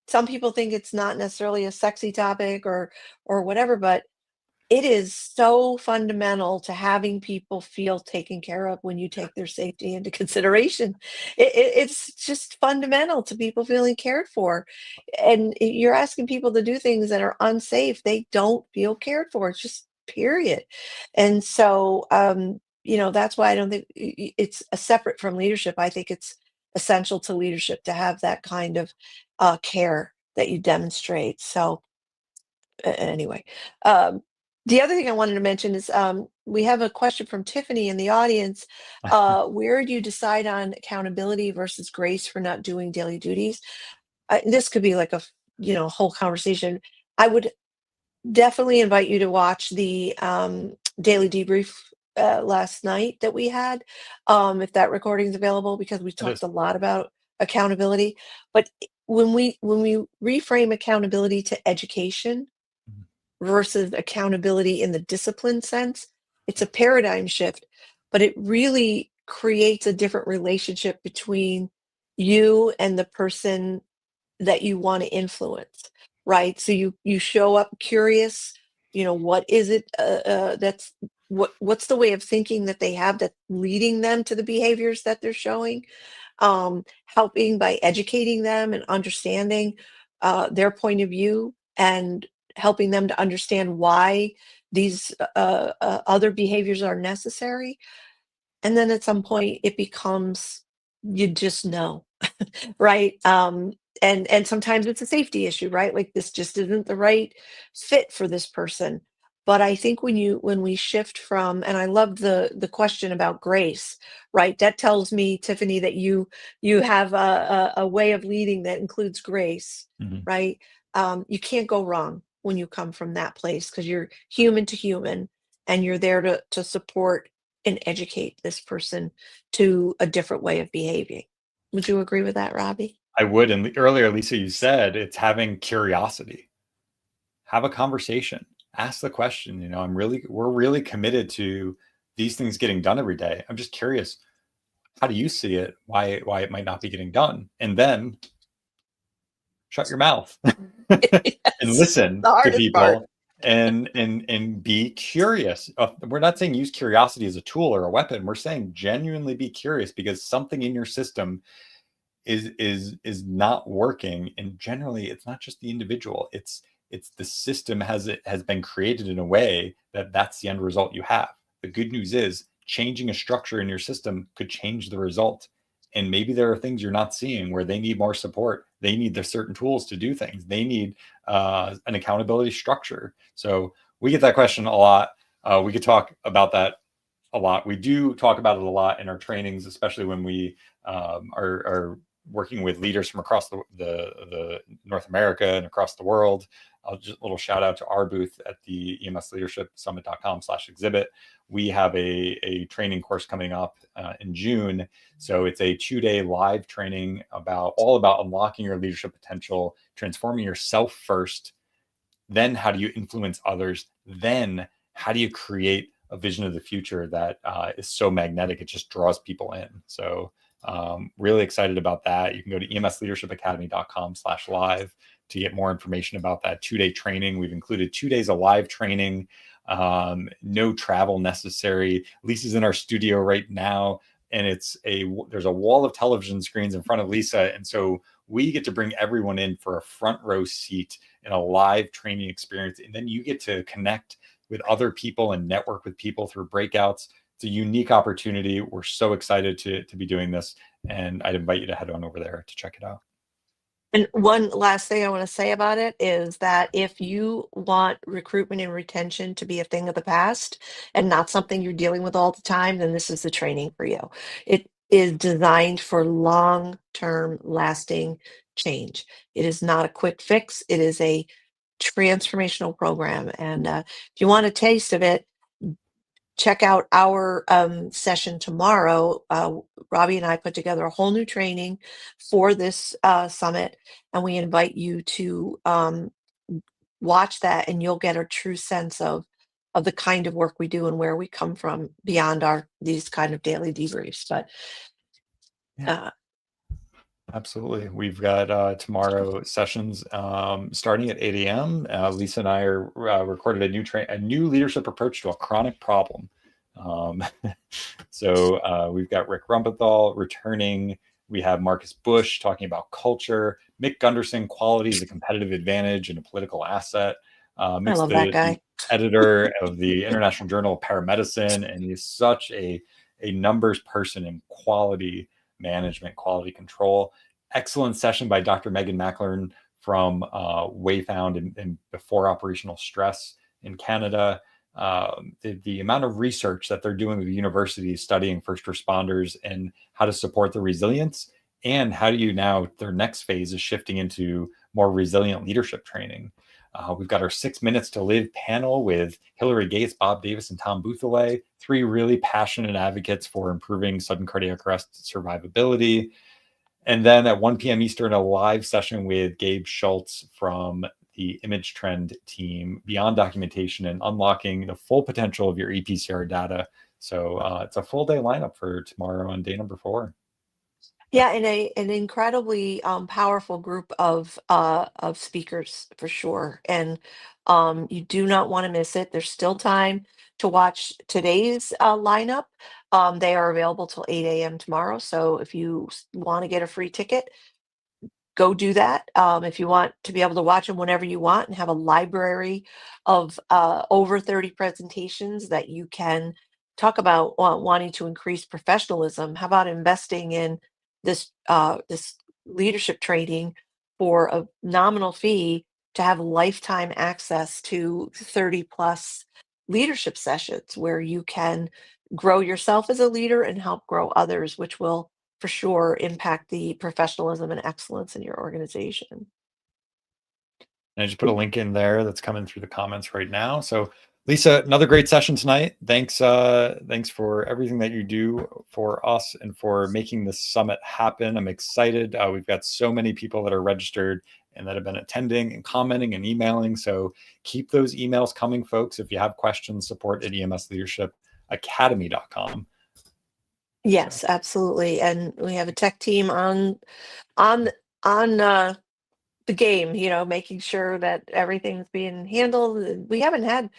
some people think it's not necessarily a sexy topic or whatever, but it is so fundamental to having people feel taken care of when you take their safety into consideration. It's just fundamental to people feeling cared for. And you're asking people to do things that are unsafe. They don't feel cared for. It's just period. And so, that's why I don't think it's a separate from leadership. I think it's essential to leadership to have that kind of care that you demonstrate. So anyway, The other thing I wanted to mention is we have a question from Tiffany in the audience. Where do you decide on accountability versus grace for not doing daily duties? This could be like a whole conversation. I would definitely invite you to watch the daily debrief last night that we had, if that recording is available, because we It is. talked a lot about accountability. But when we reframe accountability to education Mhm. versus accountability in the discipline sense, it's a paradigm shift, but it really creates a different relationship between you and the person that you want to influence, right? So you show up curious, what is it that's what's the way of thinking that they have that's leading them to the behaviors that they're showing, helping by educating them and understanding their point of view, and helping them to understand why these other behaviors are necessary. And then at some point it becomes, you just know, right? And sometimes it's a safety issue, right? Like, this just isn't the right fit for this person. But I think when we shift from, and I love the question about grace, right? That tells me, Tiffany, that you have a way of leading that includes grace, Mhm. right? You can't go wrong when you come from that place, because you're human to human, and you're there to support and educate this person to a different way of behaving. Would you agree with that, Robbie? I would. And earlier, Lisa, you said it's having curiosity. Have a conversation. Ask the question. We're really committed to these things getting done every day. I'm just curious, how do you see it? Why it might not be getting done? And then shut your mouth and Yes, listen the to hardest part. people and be curious. We're not saying use curiosity as a tool or a weapon. We're saying genuinely be curious, because something in your system is not working. And generally, it's not just the individual. It's the system has been created in a way that that's the end result you have. The good news is, changing a structure in your system could change the result. And maybe there are things you're not seeing where they need more support. They need the certain tools to do things. They need an accountability structure. So we get that question a lot. We could talk about that a lot. We do talk about it a lot in our trainings, especially when we are working with leaders from across the North America and across the world. I'll just a little shout out to our booth at the EMS Leadership Summit.com/exhibit. We have a training course coming up in June. So it's a 2-day live training all about unlocking your leadership potential, transforming yourself first. Then how do you influence others? Then how do you create a vision of the future that is so magnetic, it just draws people in? So really excited about that. You can go to emsleadershipacademy.com/live to get more information about that 2-day training. We've included 2 days of live training, no travel necessary. Lisa's in our studio right now, and there's a wall of television screens in front of Lisa. And so we get to bring everyone in for a front row seat in a live training experience. And then you get to connect with other people and network with people through breakouts. It's a unique opportunity. We're so excited to be doing this, and I'd invite you to head on over there to check it out. And one last thing I want to say about it is that if you want recruitment and retention to be a thing of the past and not something you're dealing with all the time, then this is the training for you. It is designed for long-term lasting change. It is not a quick fix. It is a transformational program. And if you want a taste of it, check out our session tomorrow. Robbie and I put together a whole new training for this summit, and we invite you to watch that, and you'll get a true sense of the kind of work we do and where we come from beyond these kind of daily debriefs. But Absolutely. We've got tomorrow sessions starting at 8 a.m. Lisa and I are recorded a new leadership approach to a chronic problem. So we've got Rick Rumpenthal returning. We have Marcus Bush talking about culture. Mick Gunderson, quality is a competitive advantage and a political asset. I Mick's love that the guy. editor of the International Journal of Paramedicine, and he's such a numbers person in quality management, quality control. Excellent session by Dr. Megan Macklern from Wayfound and Before Operational Stress in Canada. the amount of research that they're doing with universities studying first responders and how to support the resilience, and how do you now, their next phase is shifting into more resilient leadership training. We've got our 6 Minutes to Live panel with Hillary Gates, Bob Davis, and Tom Boothaway, 3 really passionate advocates for improving sudden cardiac arrest survivability. And then at 1 p.m. Eastern, a live session with Gabe Schultz from the Image Trend team, Beyond Documentation and Unlocking the Full Potential of Your EPCR Data. So it's a full day lineup for tomorrow on day number 4. Yeah, and an incredibly powerful group of speakers for sure. And you do not want to miss it. There's still time to watch today's lineup. They are available till 8 a.m. tomorrow. So if you want to get a free ticket, go do that. If you want to be able to watch them whenever you want and have a library of over 30 presentations that you can talk about wanting to increase professionalism, how about investing in this leadership training for a nominal fee to have lifetime access to 30 plus leadership sessions where you can grow yourself as a leader and help grow others, which will for sure impact the professionalism and excellence in your organization. And I just put a link in there that's coming through the comments right now. So Lisa, another great session tonight. Thanks for everything that you do for us and for making this summit happen. I'm excited. We've got so many people that are registered and that have been attending and commenting and emailing. So keep those emails coming, folks. If you have questions, support at emsleadershipacademy.com. Yes, absolutely. And we have a tech team on the game, making sure that everything's being handled. We haven't had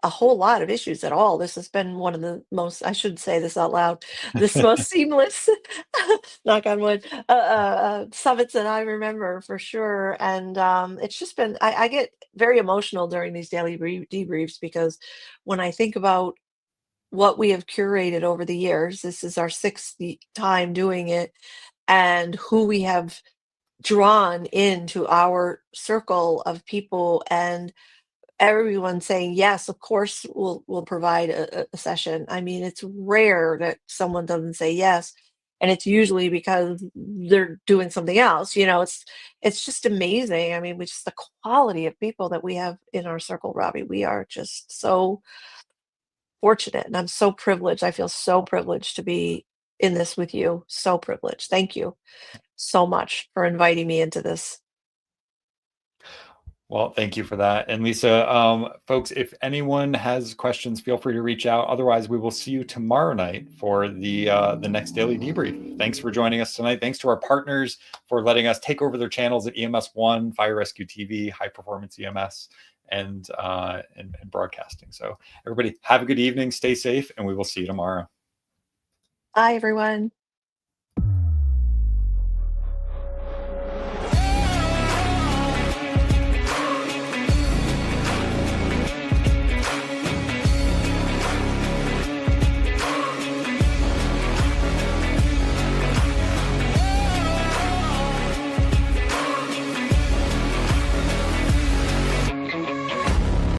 a whole lot of issues at all. This has been one of the most, I should say this out loud, this most seamless, knock on wood, summits that I remember for sure. And it's just been, I get very emotional during these daily debriefs because when I think about what we have curated over the years, this is our 6th time doing it, and who we have drawn into our circle of people, and everyone saying yes, of course we'll provide a session. I mean, it's rare that someone doesn't say yes, and it's usually because they're doing something else. It's just amazing. I mean, just the quality of people that we have in our circle, Robbie. We are just so fortunate, and I'm so privileged. I feel so privileged to be in this with you. So privileged. Thank you so much for inviting me into this. Well, thank you for that. And Lisa, folks, if anyone has questions, feel free to reach out. Otherwise, we will see you tomorrow night for the next daily debrief. Thanks for joining us tonight. Thanks to our partners for letting us take over their channels at EMS One, Fire Rescue TV, High Performance EMS, and broadcasting. So everybody have a good evening, stay safe, and we will see you tomorrow. Bye, everyone.